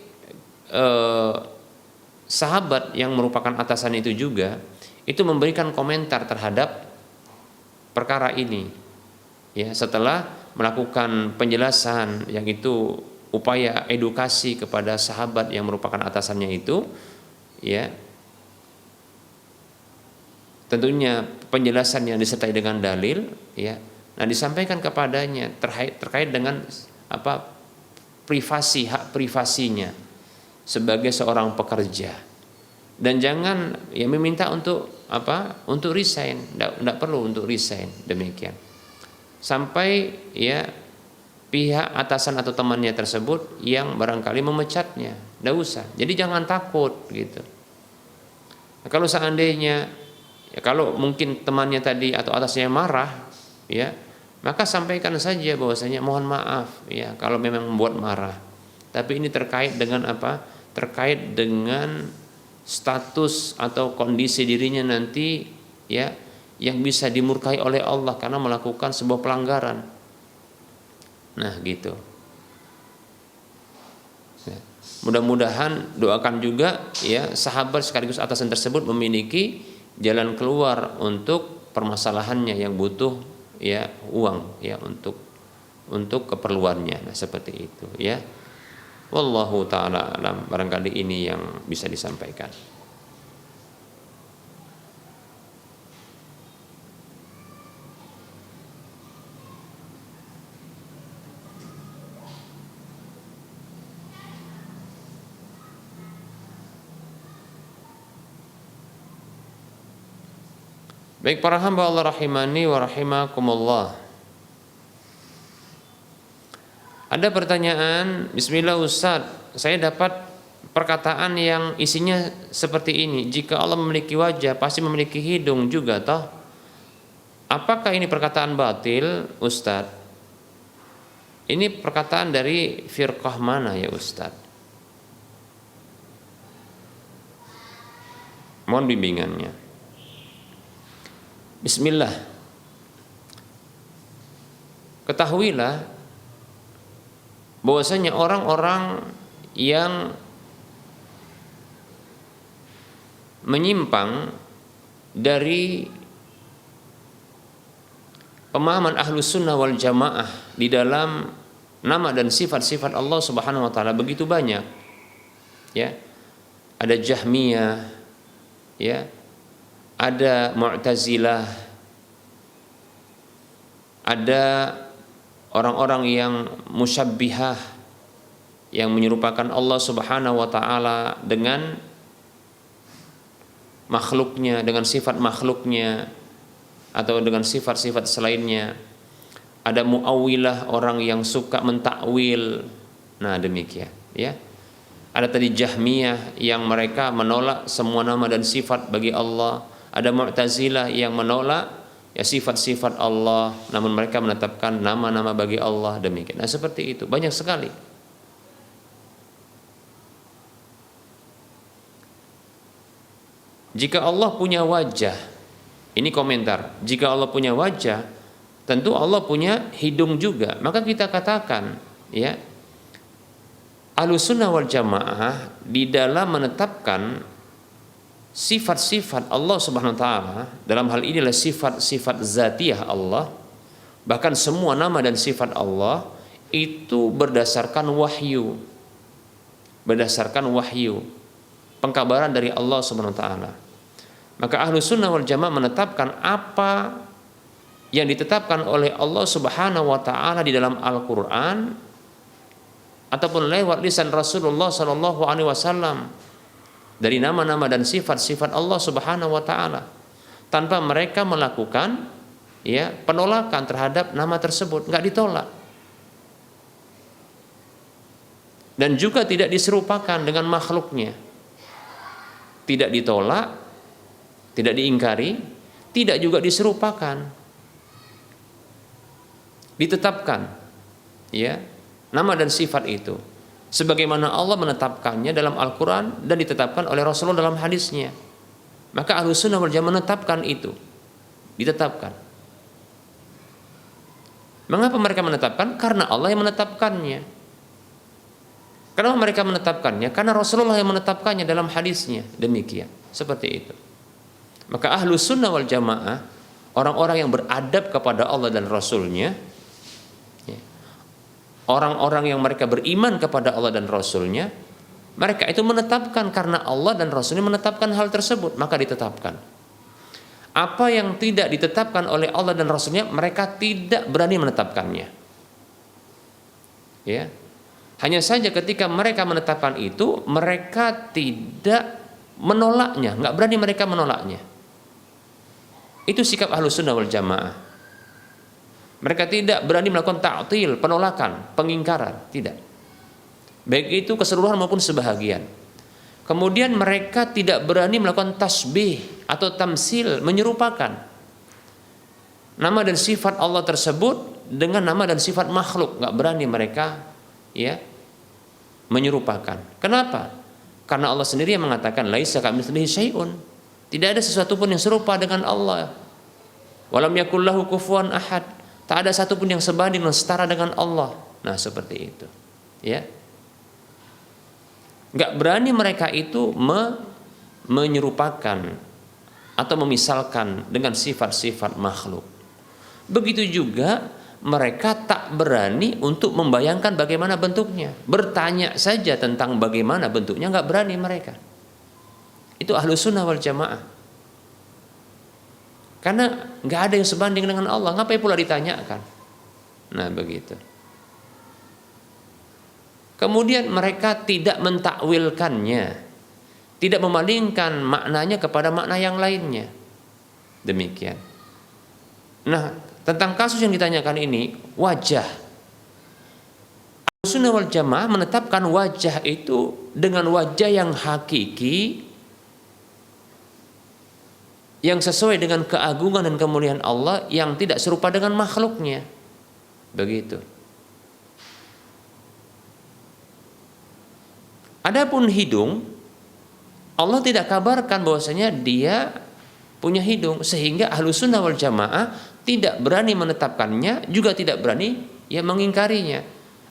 B: sahabat yang merupakan atasan itu juga itu memberikan komentar terhadap perkara ini, ya, setelah melakukan penjelasan yang itu upaya edukasi kepada sahabat yang merupakan atasannya itu, ya, tentunya penjelasan yang disertai dengan dalil, ya, nah disampaikan kepadanya terkait dengan apa, privasi, hak privasinya sebagai seorang pekerja, dan jangan ya meminta untuk apa, untuk resign, tidak perlu untuk resign, demikian sampai ya pihak atasan atau temannya tersebut yang barangkali memecatnya, tidak usah. Jadi jangan takut gitu. Nah, kalau seandainya ya, kalau mungkin temannya tadi atau atasnya marah, ya, maka sampaikan saja bahwasanya mohon maaf ya kalau memang membuat marah. Tapi ini terkait dengan apa? Terkait dengan status atau kondisi dirinya nanti ya yang bisa dimurkai oleh Allah karena melakukan sebuah pelanggaran. Nah, gitu. Ya. Mudah-mudahan doakan juga ya sahabat sekaligus atasan tersebut memiliki jalan keluar untuk permasalahannya yang butuh ya uang ya untuk keperluannya. Nah, seperti itu ya. Wallahu taala alam, barangkali ini yang bisa disampaikan. Baik para hamba Allah rahimani wa rahimakumullah. Ada pertanyaan, bismillah Ustaz, saya dapat perkataan yang isinya seperti ini, jika Allah memiliki wajah pasti memiliki hidung juga toh. Apakah ini perkataan batil Ustaz? Ini perkataan dari firqah mana ya Ustaz? Mohon bimbingannya. Bismillah. Ketahuilah bahwasanya orang-orang yang menyimpang dari pemahaman Ahlus Sunnah wal Jamaah di dalam nama dan sifat-sifat Allah Subhanahu wa taala begitu banyak. Ya. Ada Jahmiyah, ya. Ada Mu'tazilah, ada orang-orang yang musyabbihah yang menyerupakan Allah Subhanahu wa taala dengan makhluknya, dengan sifat makhluknya atau dengan sifat-sifat selainnya. Ada mu'awwilah, orang yang suka mentakwil. Nah, demikian ya. Ada tadi Jahmiyah yang mereka menolak semua nama dan sifat bagi Allah. Ada Mu'tazilah yang menolak ya sifat-sifat Allah, namun mereka menetapkan nama-nama bagi Allah, demikian. Nah, seperti itu banyak sekali. Jika Allah punya wajah, ini komentar, jika Allah punya wajah, tentu Allah punya hidung juga. Maka kita katakan ya, Ahlus Sunnah wal Jamaah di dalam menetapkan sifat-sifat Allah Subhanahu wa taala, dalam hal inilah sifat-sifat zatiyah Allah, bahkan semua nama dan sifat Allah itu berdasarkan wahyu. Berdasarkan wahyu, pengkabaran dari Allah Subhanahu wa taala. Maka Ahlus Sunnah wal Jamaah menetapkan apa yang ditetapkan oleh Allah Subhanahu wa taala di dalam Al-Qur'an ataupun lewat lisan Rasulullah sallallahu alaihi wasallam dari nama-nama dan sifat-sifat Allah Subhanahu wa taala, tanpa mereka melakukan penolakan terhadap nama tersebut, enggak ditolak. Dan juga tidak diserupakan dengan makhluknya. Tidak ditolak, tidak diingkari, tidak juga diserupakan. Ditetapkan nama dan sifat itu sebagaimana Allah menetapkannya dalam Al-Qur'an dan ditetapkan oleh Rasulullah dalam hadisnya. Maka Ahlus Sunnah wal Jamaah menetapkan itu. Ditetapkan. Mengapa mereka menetapkan? Karena Allah yang menetapkannya. Kenapa mereka menetapkannya? Karena Rasulullah yang menetapkannya dalam hadisnya. Demikian. Seperti itu. Maka Ahlus Sunnah wal Jamaah, orang-orang yang beradab kepada Allah dan Rasulnya, orang-orang yang mereka beriman kepada Allah dan Rasulnya, mereka itu menetapkan karena Allah dan Rasulnya menetapkan hal tersebut, maka ditetapkan. Apa yang tidak ditetapkan oleh Allah dan Rasulnya, mereka tidak berani menetapkannya. Hanya saja ketika mereka menetapkan itu, mereka tidak menolaknya, nggak berani mereka menolaknya. Itu sikap Ahlus Sunnah wal Jamaah. Mereka tidak berani melakukan ta'til, penolakan, pengingkaran, tidak. Baik itu keseluruhan maupun sebahagian. Kemudian mereka tidak berani melakukan tasbih atau tamsil, menyerupakan nama dan sifat Allah tersebut dengan nama dan sifat makhluk, nggak berani mereka menyerupakan. Kenapa? Karena Allah sendiri yang mengatakan laisa kamitslihi syai'un. Tidak ada sesuatu pun yang serupa dengan Allah. Walam yakul lahu kufuwan ahad. Tak ada satu pun yang sebanding dan setara dengan Allah. Nah, seperti itu. Enggak berani mereka itu menyerupakan atau memisalkan dengan sifat-sifat makhluk. Begitu juga mereka tak berani untuk membayangkan bagaimana bentuknya. Bertanya saja tentang bagaimana bentuknya enggak berani mereka. Itu Ahlus Sunnah wal Jamaah. Karena enggak ada yang sebanding dengan Allah, ngapain pula ditanyakan? Nah, begitu. Kemudian mereka tidak mentakwilkannya, tidak memalingkan maknanya kepada makna yang lainnya. Demikian. Nah, tentang kasus yang ditanyakan ini, wajah. Ahlus Sunnah wal Jamaah menetapkan wajah itu dengan wajah yang hakiki, yang sesuai dengan keagungan dan kemuliaan Allah, yang tidak serupa dengan makhluknya. Begitu. Adapun hidung, Allah tidak kabarkan bahwasanya dia punya hidung, sehingga Ahlus Sunnah wal Jamaah tidak berani menetapkannya, juga tidak berani mengingkarinya.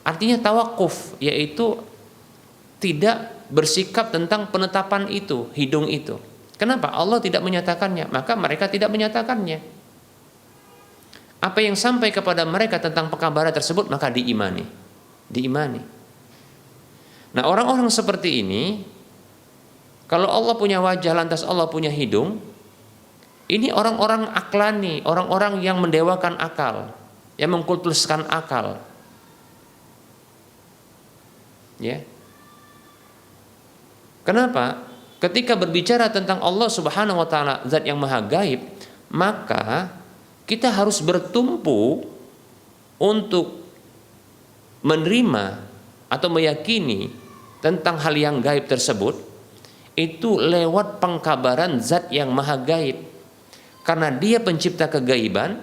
B: Artinya tawakuf, yaitu tidak bersikap tentang penetapan itu, hidung itu. Kenapa? Allah tidak menyatakannya, maka mereka tidak menyatakannya. Apa yang sampai kepada mereka tentang pengkabaran tersebut, maka diimani. Nah, orang-orang seperti ini, kalau Allah punya wajah lantas Allah punya hidung, ini orang-orang aklani, orang-orang yang mendewakan akal, yang mengkultuskan akal. Kenapa? Ketika berbicara tentang Allah Subhanahu wa taala, zat yang maha gaib, maka kita harus bertumpu untuk menerima atau meyakini tentang hal yang gaib tersebut itu lewat pengkabaran zat yang maha gaib. Karena dia pencipta kegaiban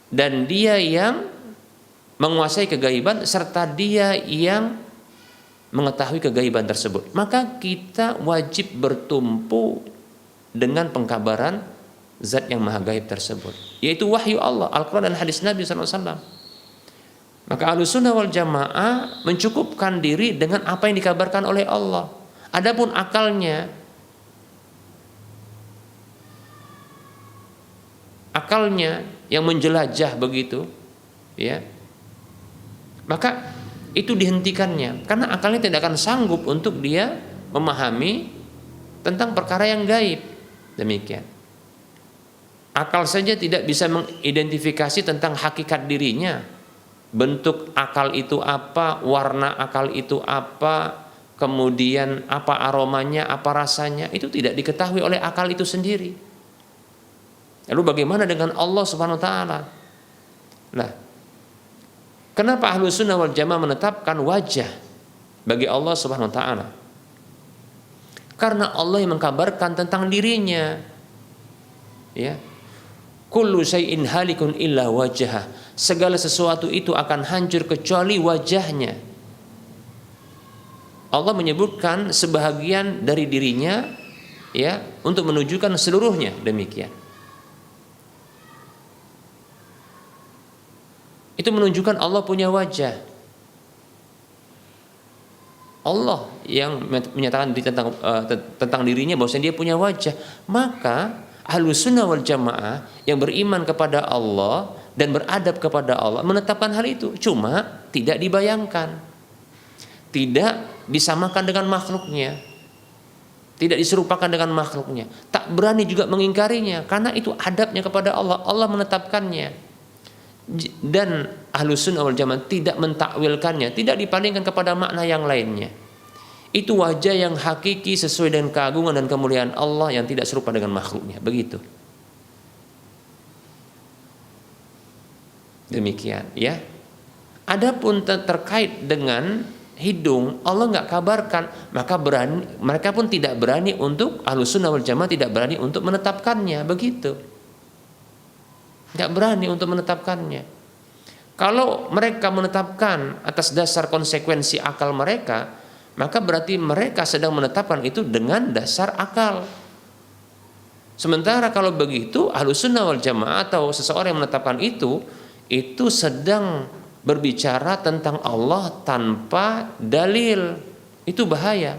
B: dan dia yang menguasai kegaiban serta dia yang mengetahui kegaiban tersebut. Maka kita wajib bertumpu dengan pengkabaran zat yang maha gaib tersebut, yaitu wahyu Allah, Al-Quran dan hadis Nabi SAW. Maka Ahlus Sunnah wal Jamaah mencukupkan diri dengan apa yang dikabarkan oleh Allah. Adapun akalnya yang menjelajah begitu, maka itu dihentikannya, karena akalnya tidak akan sanggup untuk dia memahami tentang perkara yang gaib. Demikian. Akal saja tidak bisa mengidentifikasi tentang hakikat dirinya. Bentuk akal itu apa, warna akal itu apa, kemudian apa aromanya, apa rasanya, itu tidak diketahui oleh akal itu sendiri. Lalu bagaimana dengan Allah Subhanahu wa taala? Nah, kenapa Ahlus Sunnah wal Jamaah menetapkan wajah bagi Allah Subhanahu wa taala? Karena Allah yang mengkabarkan tentang dirinya. Ya. Kullu syai'in halikun illa wajhah. Segala sesuatu itu akan hancur kecuali wajahnya. Allah menyebutkan sebahagian dari dirinya ya untuk menunjukkan seluruhnya, demikian. Itu menunjukkan Allah punya wajah. Allah yang menyatakan tentang dirinya bahwasanya dia punya wajah. Maka Ahlus Sunnah wal Jamaah yang beriman kepada Allah dan beradab kepada Allah menetapkan hal itu, cuma tidak dibayangkan, tidak disamakan dengan makhluknya, tidak diserupakan dengan makhluknya, tak berani juga mengingkarinya, karena itu adabnya kepada Allah. Allah menetapkannya, dan Ahlus Sunnah wal Jamaah tidak mentakwilkannya, tidak dipalingkan kepada makna yang lainnya. Itu wajah yang hakiki sesuai dengan keagungan dan kemuliaan Allah yang tidak serupa dengan makhluknya. Begitu. Demikian ya. Adapun terkait dengan hidung, Allah nggak kabarkan, maka mereka pun tidak berani untuk, Ahlus Sunnah wal Jamaah tidak berani untuk menetapkannya. Begitu. Nggak berani untuk menetapkannya. Kalau mereka menetapkan atas dasar konsekuensi akal mereka, maka berarti mereka sedang menetapkan itu dengan dasar akal. Sementara kalau begitu Ahlus Sunnah wal Jamaah atau seseorang yang menetapkan itu sedang berbicara tentang Allah tanpa dalil. Itu bahaya.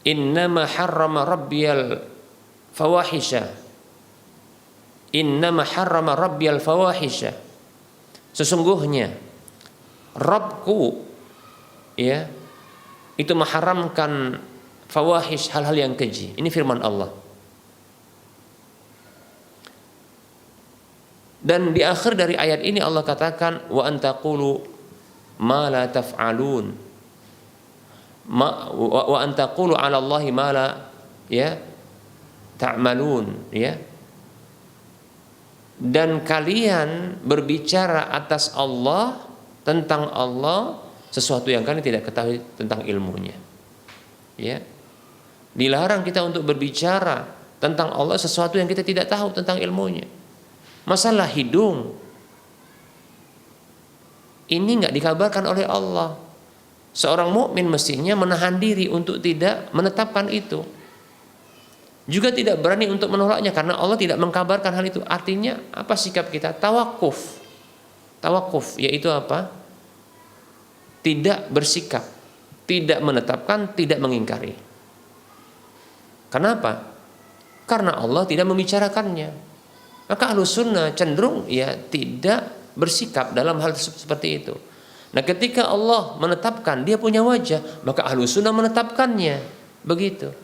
B: Innama harrama rabbiyal fawahisha. Innama harrama rabbiyal fawahisha. Sesungguhnya Rabbku ya itu mengharamkan fawahish, hal-hal yang keji. Ini firman Allah. Dan di akhir dari ayat ini Allah katakan wa antaqulu ma la taf'alun. Wa antaqulu 'ala Allahi ma la ya ta'malun ya. Dan kalian berbicara atas Allah, tentang Allah, sesuatu yang kalian tidak ketahui tentang ilmunya. Ya. Dilarang kita untuk berbicara tentang Allah sesuatu yang kita tidak tahu tentang ilmunya. Masalah hidung ini nggak dikabarkan oleh Allah. Seorang mukmin mestinya menahan diri untuk tidak menetapkan itu. Juga tidak berani untuk menolaknya karena Allah tidak mengkabarkan hal itu. Artinya apa sikap kita? Tawakuf. Tawakuf yaitu apa? Tidak bersikap, tidak menetapkan, tidak mengingkari. Kenapa? Karena Allah tidak membicarakannya. Maka Ahlus Sunnah cenderung ya tidak bersikap dalam hal seperti itu. Nah, ketika Allah menetapkan dia punya wajah, maka Ahlus Sunnah menetapkannya. Begitu.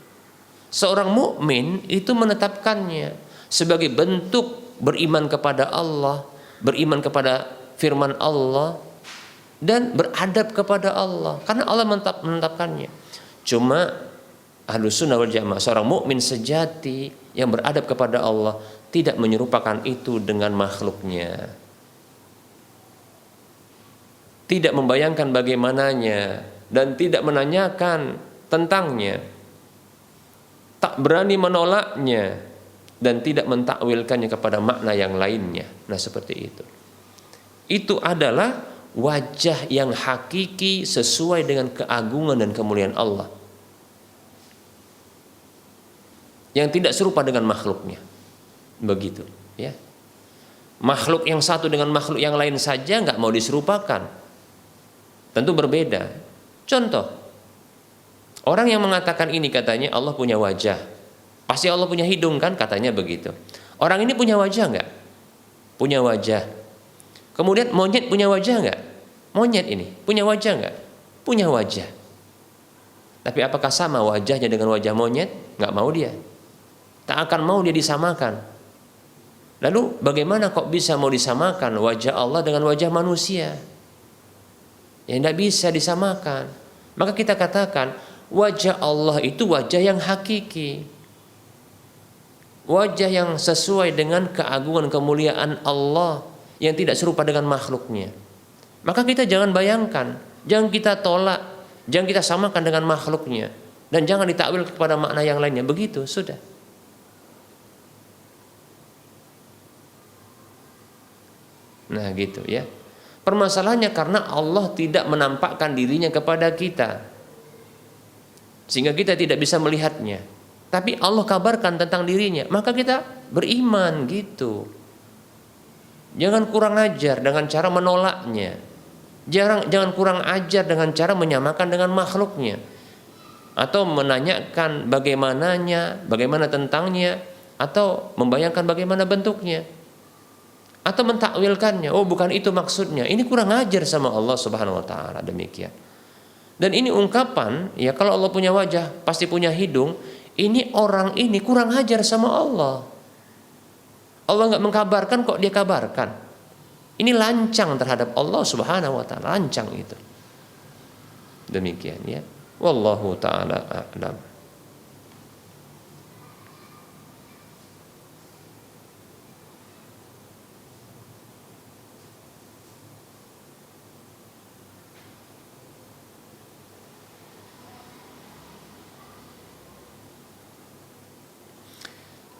B: Seorang mukmin itu menetapkannya sebagai bentuk beriman kepada Allah, beriman kepada firman Allah, dan beradab kepada Allah. Karena Allah menetapkannya. Cuma Ahlus Sunnah wal Jamaah, seorang mukmin sejati yang beradab kepada Allah, tidak menyerupakan itu dengan makhluknya. Tidak membayangkan bagaimananya dan tidak menanyakan tentangnya. Tak berani menolaknya dan tidak mentakwilkannya kepada makna yang lainnya. Nah, seperti itu. Itu adalah wajah yang hakiki sesuai dengan keagungan dan kemuliaan Allah, yang tidak serupa dengan makhluknya. Begitu, ya. Makhluk yang satu dengan makhluk yang lain saja nggak mau diserupakan. Tentu berbeda. Contoh, orang yang mengatakan ini katanya Allah punya wajah, pasti Allah punya hidung kan, katanya begitu. Orang ini punya wajah nggak? Punya wajah. Kemudian monyet punya wajah nggak? Monyet ini punya wajah nggak? Punya wajah. Tapi apakah sama wajahnya dengan wajah monyet? Nggak mau dia. Tak akan mau dia disamakan. Lalu bagaimana kok bisa mau disamakan wajah Allah dengan wajah manusia? Ya tidak bisa disamakan. Maka kita katakan wajah Allah itu wajah yang hakiki, wajah yang sesuai dengan keagungan kemuliaan Allah yang tidak serupa dengan makhluknya. Maka kita jangan bayangkan, jangan kita tolak, jangan kita samakan dengan makhluknya, dan jangan ditakwil kepada makna yang lainnya. Begitu sudah. Nah gitu ya. Permasalahannya karena Allah tidak menampakkan dirinya kepada kita, sehingga kita tidak bisa melihatnya. Tapi Allah kabarkan tentang dirinya, maka kita beriman gitu. Jangan kurang ajar dengan cara menolaknya. Jangan kurang ajar dengan cara menyamakan dengan makhluknya, atau menanyakan bagaimana tentangnya, atau membayangkan bagaimana bentuknya, atau mentakwilkannya. Oh, bukan itu maksudnya. Ini kurang ajar sama Allah Subhanahu wa taala. Demikian. Dan ini ungkapan, ya kalau Allah punya wajah, pasti punya hidung. Ini orang ini kurang ajar sama Allah. Allah nggak mengkabarkan kok dia kabarkan. Ini lancang terhadap Allah Subhanahu wa taala, lancang itu. Demikian ya. Wallahu taala a'lam.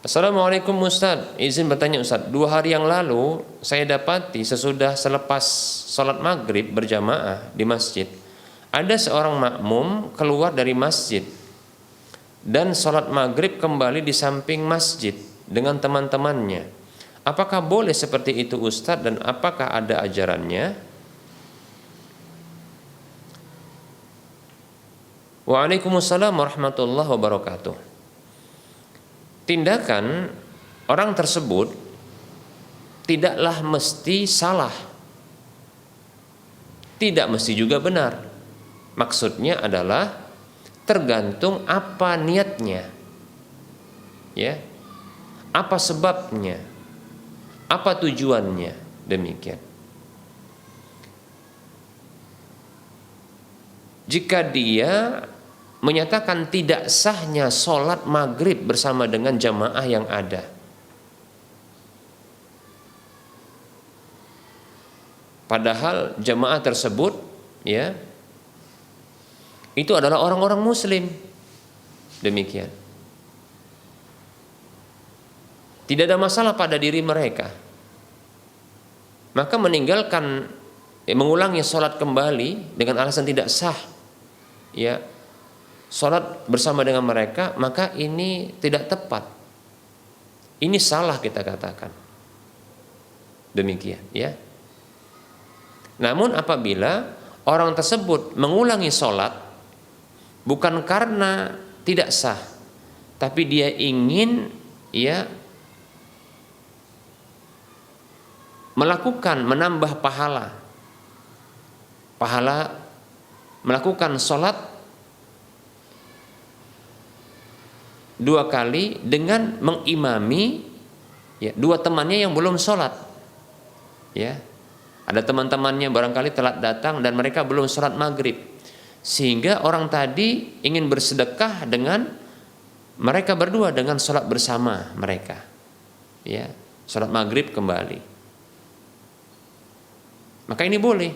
B: Assalamualaikum Ustaz, izin bertanya Ustaz. 2 hari yang lalu saya dapati sesudah selepas sholat maghrib berjamaah di masjid, ada seorang makmum keluar dari masjid dan sholat maghrib kembali di samping masjid dengan teman-temannya. Apakah boleh seperti itu Ustaz, dan apakah ada ajarannya? Waalaikumsalam warahmatullahi wabarakatuh. Tindakan orang tersebut tidaklah mesti salah, tidak mesti juga benar. Maksudnya adalah tergantung apa niatnya, ya, apa sebabnya, apa tujuannya. Demikian. Jika dia menyatakan tidak sahnya sholat maghrib bersama dengan jamaah yang ada, padahal jamaah tersebut ya itu adalah orang-orang muslim, demikian, tidak ada masalah pada diri mereka, maka mengulangi sholat kembali dengan alasan tidak sah ya sholat bersama dengan mereka, maka ini tidak tepat. Ini salah kita katakan. Demikian ya. Namun apabila orang tersebut mengulangi sholat bukan karena tidak sah, tapi dia ingin ya menambah pahala melakukan sholat 2 kali dengan mengimami ya 2 temannya yang belum sholat, ya ada teman-temannya barangkali telat datang dan mereka belum sholat maghrib, sehingga orang tadi ingin bersedekah dengan mereka berdua dengan sholat bersama mereka, ya sholat maghrib kembali. Maka ini boleh,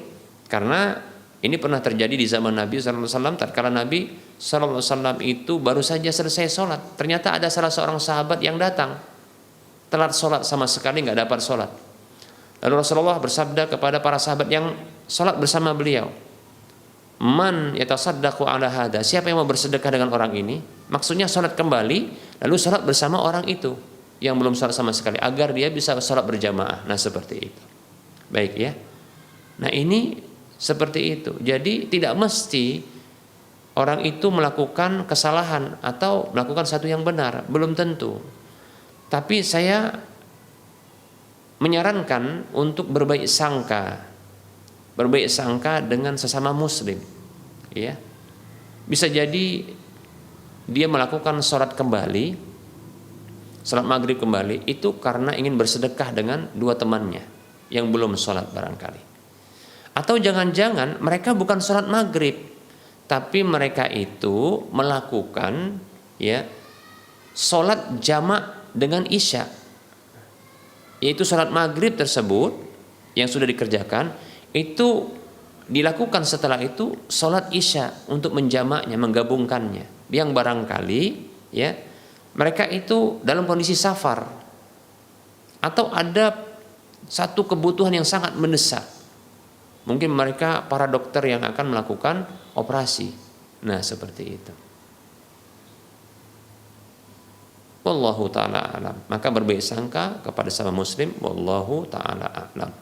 B: karena ini pernah terjadi di zaman Nabi SAW. Tatkala Nabi SAW itu baru saja selesai sholat, ternyata ada salah seorang sahabat yang datang telat sholat, sama sekali nggak dapat sholat. Lalu Rasulullah bersabda kepada para sahabat yang sholat bersama beliau, man yatasaddaqu ala hada, siapa yang mau bersedekah dengan orang ini? Maksudnya sholat kembali lalu sholat bersama orang itu yang belum sholat sama sekali, agar dia bisa sholat berjamaah. Nah seperti itu. Baik ya. Nah ini seperti itu. Jadi tidak mesti orang itu melakukan kesalahan atau melakukan satu yang benar, belum tentu. Tapi saya menyarankan untuk berbaik sangka dengan sesama muslim, ya. Bisa jadi dia melakukan sholat maghrib kembali itu karena ingin bersedekah dengan dua temannya yang belum sholat barangkali. Atau jangan-jangan mereka bukan sholat maghrib, tapi mereka itu melakukan, ya, sholat jamak dengan isya, yaitu sholat maghrib tersebut yang sudah dikerjakan itu dilakukan setelah itu sholat isya untuk menjamaknya, menggabungkannya. Yang barangkali, ya, mereka itu dalam kondisi safar atau ada satu kebutuhan yang sangat mendesak. Mungkin mereka para dokter yang akan melakukan operasi. Nah, seperti itu. Wallahu ta'ala a'lam. Maka berbaik sangka kepada sama muslim. Wallahu ta'ala a'lam.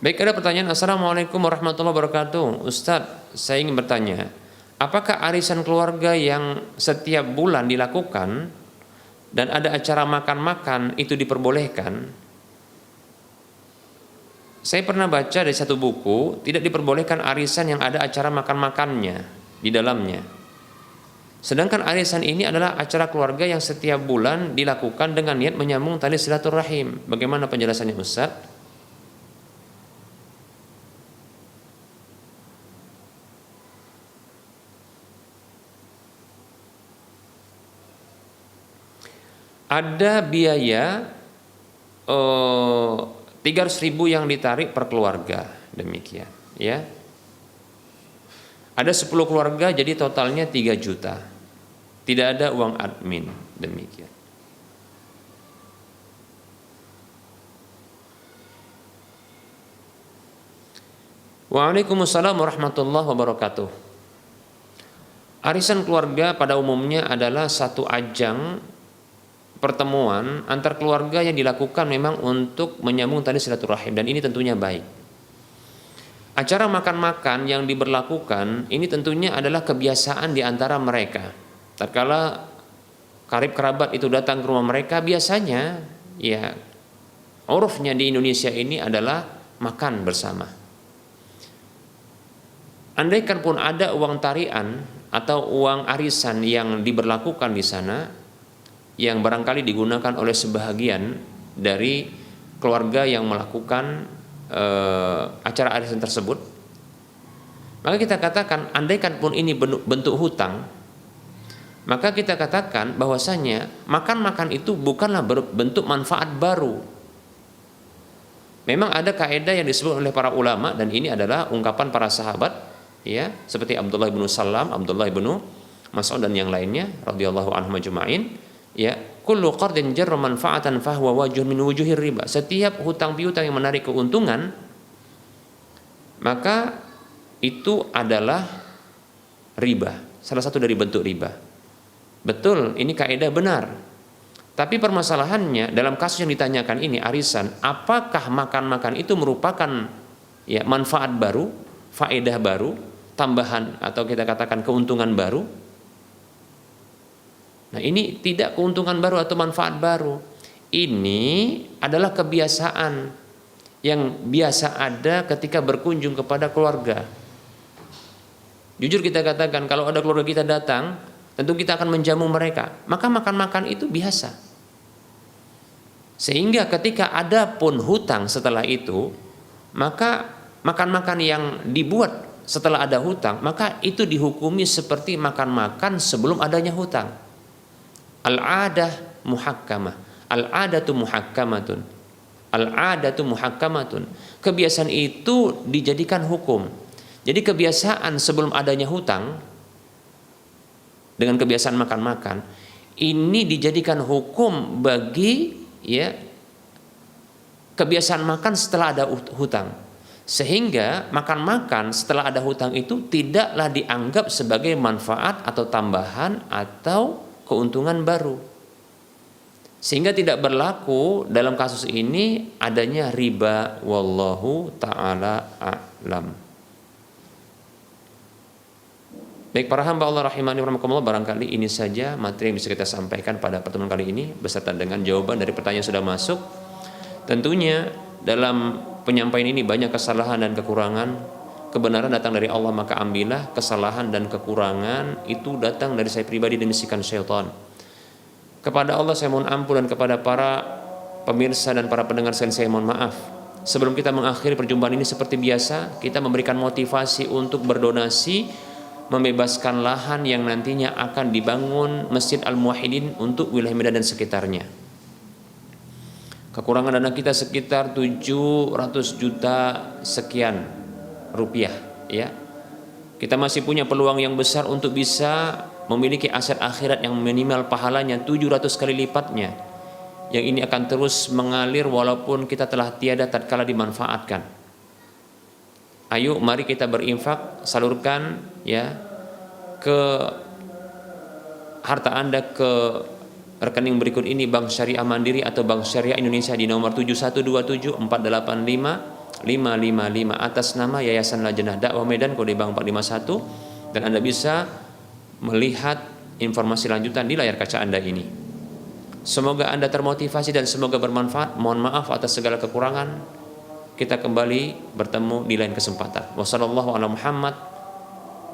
B: Baik, ada pertanyaan. Assalamualaikum warahmatullahi wabarakatuh. Ustadz, saya ingin bertanya, apakah arisan keluarga yang setiap bulan dilakukan dan ada acara makan-makan itu diperbolehkan? Saya pernah baca dari satu buku, tidak diperbolehkan arisan yang ada acara makan-makannya di dalamnya. Sedangkan arisan ini adalah acara keluarga yang setiap bulan dilakukan dengan niat menyambung tali silaturahim. Bagaimana penjelasannya, Ustadz? Ada biaya 300.000 yang ditarik per keluarga, demikian, ya. Ada 10 keluarga jadi totalnya 3 juta. Tidak ada uang admin, demikian. Waalaikumsalam warahmatullahi wabarakatuh. Arisan keluarga pada umumnya adalah satu ajang pertemuan antar keluarga yang dilakukan memang untuk menyambung tali silaturahim, dan ini tentunya baik. Acara makan-makan yang diberlakukan ini tentunya adalah kebiasaan di antara mereka. Tatkala karib kerabat itu datang ke rumah mereka, biasanya, ya, urufnya di Indonesia ini adalah makan bersama. Andaikan pun ada uang tarian atau uang arisan yang diberlakukan di sana, yang barangkali digunakan oleh sebahagian dari keluarga yang melakukan acara arisan tersebut, maka kita katakan, andaikan pun ini bentuk hutang, maka kita katakan bahwasanya makan-makan itu bukanlah bentuk manfaat baru. Memang ada kaidah yang disebut oleh para ulama, dan ini adalah ungkapan para sahabat, ya, seperti Abdullah bin Salam, Abdullah bin Mas'ud dan yang lainnya radhiyallahu anhum ajma'in. Ya, kullu qardin jarra manfaatan fahuwa wajh min wujuhir riba. Setiap hutang piutang yang menarik keuntungan, maka itu adalah riba, salah satu dari bentuk riba. Betul, ini kaidah benar. Tapi permasalahannya dalam kasus yang ditanyakan ini, arisan, apakah makan-makan itu merupakan, ya, manfaat baru, faedah baru, tambahan atau kita katakan keuntungan baru? Nah, ini tidak keuntungan baru atau manfaat baru. Ini adalah kebiasaan yang biasa ada ketika berkunjung kepada keluarga. Jujur kita katakan, kalau ada keluarga kita datang, tentu kita akan menjamu mereka. Maka makan-makan itu biasa. Sehingga ketika ada pun hutang setelah itu, maka makan-makan yang dibuat setelah ada hutang, maka itu dihukumi seperti makan-makan sebelum adanya hutang. Al-adah muhakkamah, al-adatu muhakkamatun, al-adatu muhakkamatun. Kebiasaan itu dijadikan hukum. Jadi kebiasaan sebelum adanya hutang dengan kebiasaan makan-makan ini dijadikan hukum bagi, ya, kebiasaan makan setelah ada hutang. Sehingga makan-makan setelah ada hutang itu tidaklah dianggap sebagai manfaat atau tambahan atau keuntungan baru. Sehingga tidak berlaku dalam kasus ini adanya riba, wallahu ta'ala a'lam. Baik para hamba Allah rahimani wa rahimakumullah, barangkali ini saja materi yang bisa kita sampaikan pada pertemuan kali ini beserta dengan jawaban dari pertanyaan yang sudah masuk. Tentunya dalam penyampaian ini banyak kesalahan dan kekurangan. Kebenaran datang dari Allah, maka ambillah. Kesalahan dan kekurangan itu datang dari saya pribadi dan bisikan syaitan. Kepada Allah saya mohon ampun, dan kepada para pemirsa dan para pendengar sekalian saya mohon maaf. Sebelum kita mengakhiri perjumpaan ini, seperti biasa kita memberikan motivasi untuk berdonasi, membebaskan lahan yang nantinya akan dibangun Masjid Al-Muwahhidin untuk wilayah Medan dan sekitarnya. Kekurangan dana kita sekitar 700 juta sekian rupiah, ya. Kita masih punya peluang yang besar untuk bisa memiliki aset akhirat yang minimal pahalanya 700 kali lipatnya. Yang ini akan terus mengalir walaupun kita telah tiada tatkala dimanfaatkan. Ayo mari kita berinfak, salurkan ya ke harta Anda ke rekening berikut ini: Bank Syariah Mandiri atau Bank Syariah Indonesia di nomor 7127485555 atas nama Yayasan Lajnah Dakwah Medan, kode bank 451, dan Anda bisa melihat informasi lanjutan di layar kaca Anda ini. Semoga Anda termotivasi dan semoga bermanfaat. Mohon maaf atas segala kekurangan. Kita kembali bertemu di lain kesempatan. Wassallallahu ala Muhammad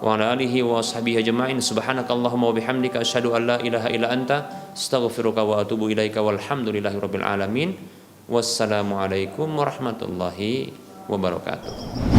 B: wa ala alihi wa sahbihi ajma'in. Subhanakallahumma wa bihamdika asyhadu an la ilaha illa anta astaghfiruka wa atubu ilaika walhamdulillahi rabbil alamin. Wassalamu alaikum warahmatullahi wabarakatuh.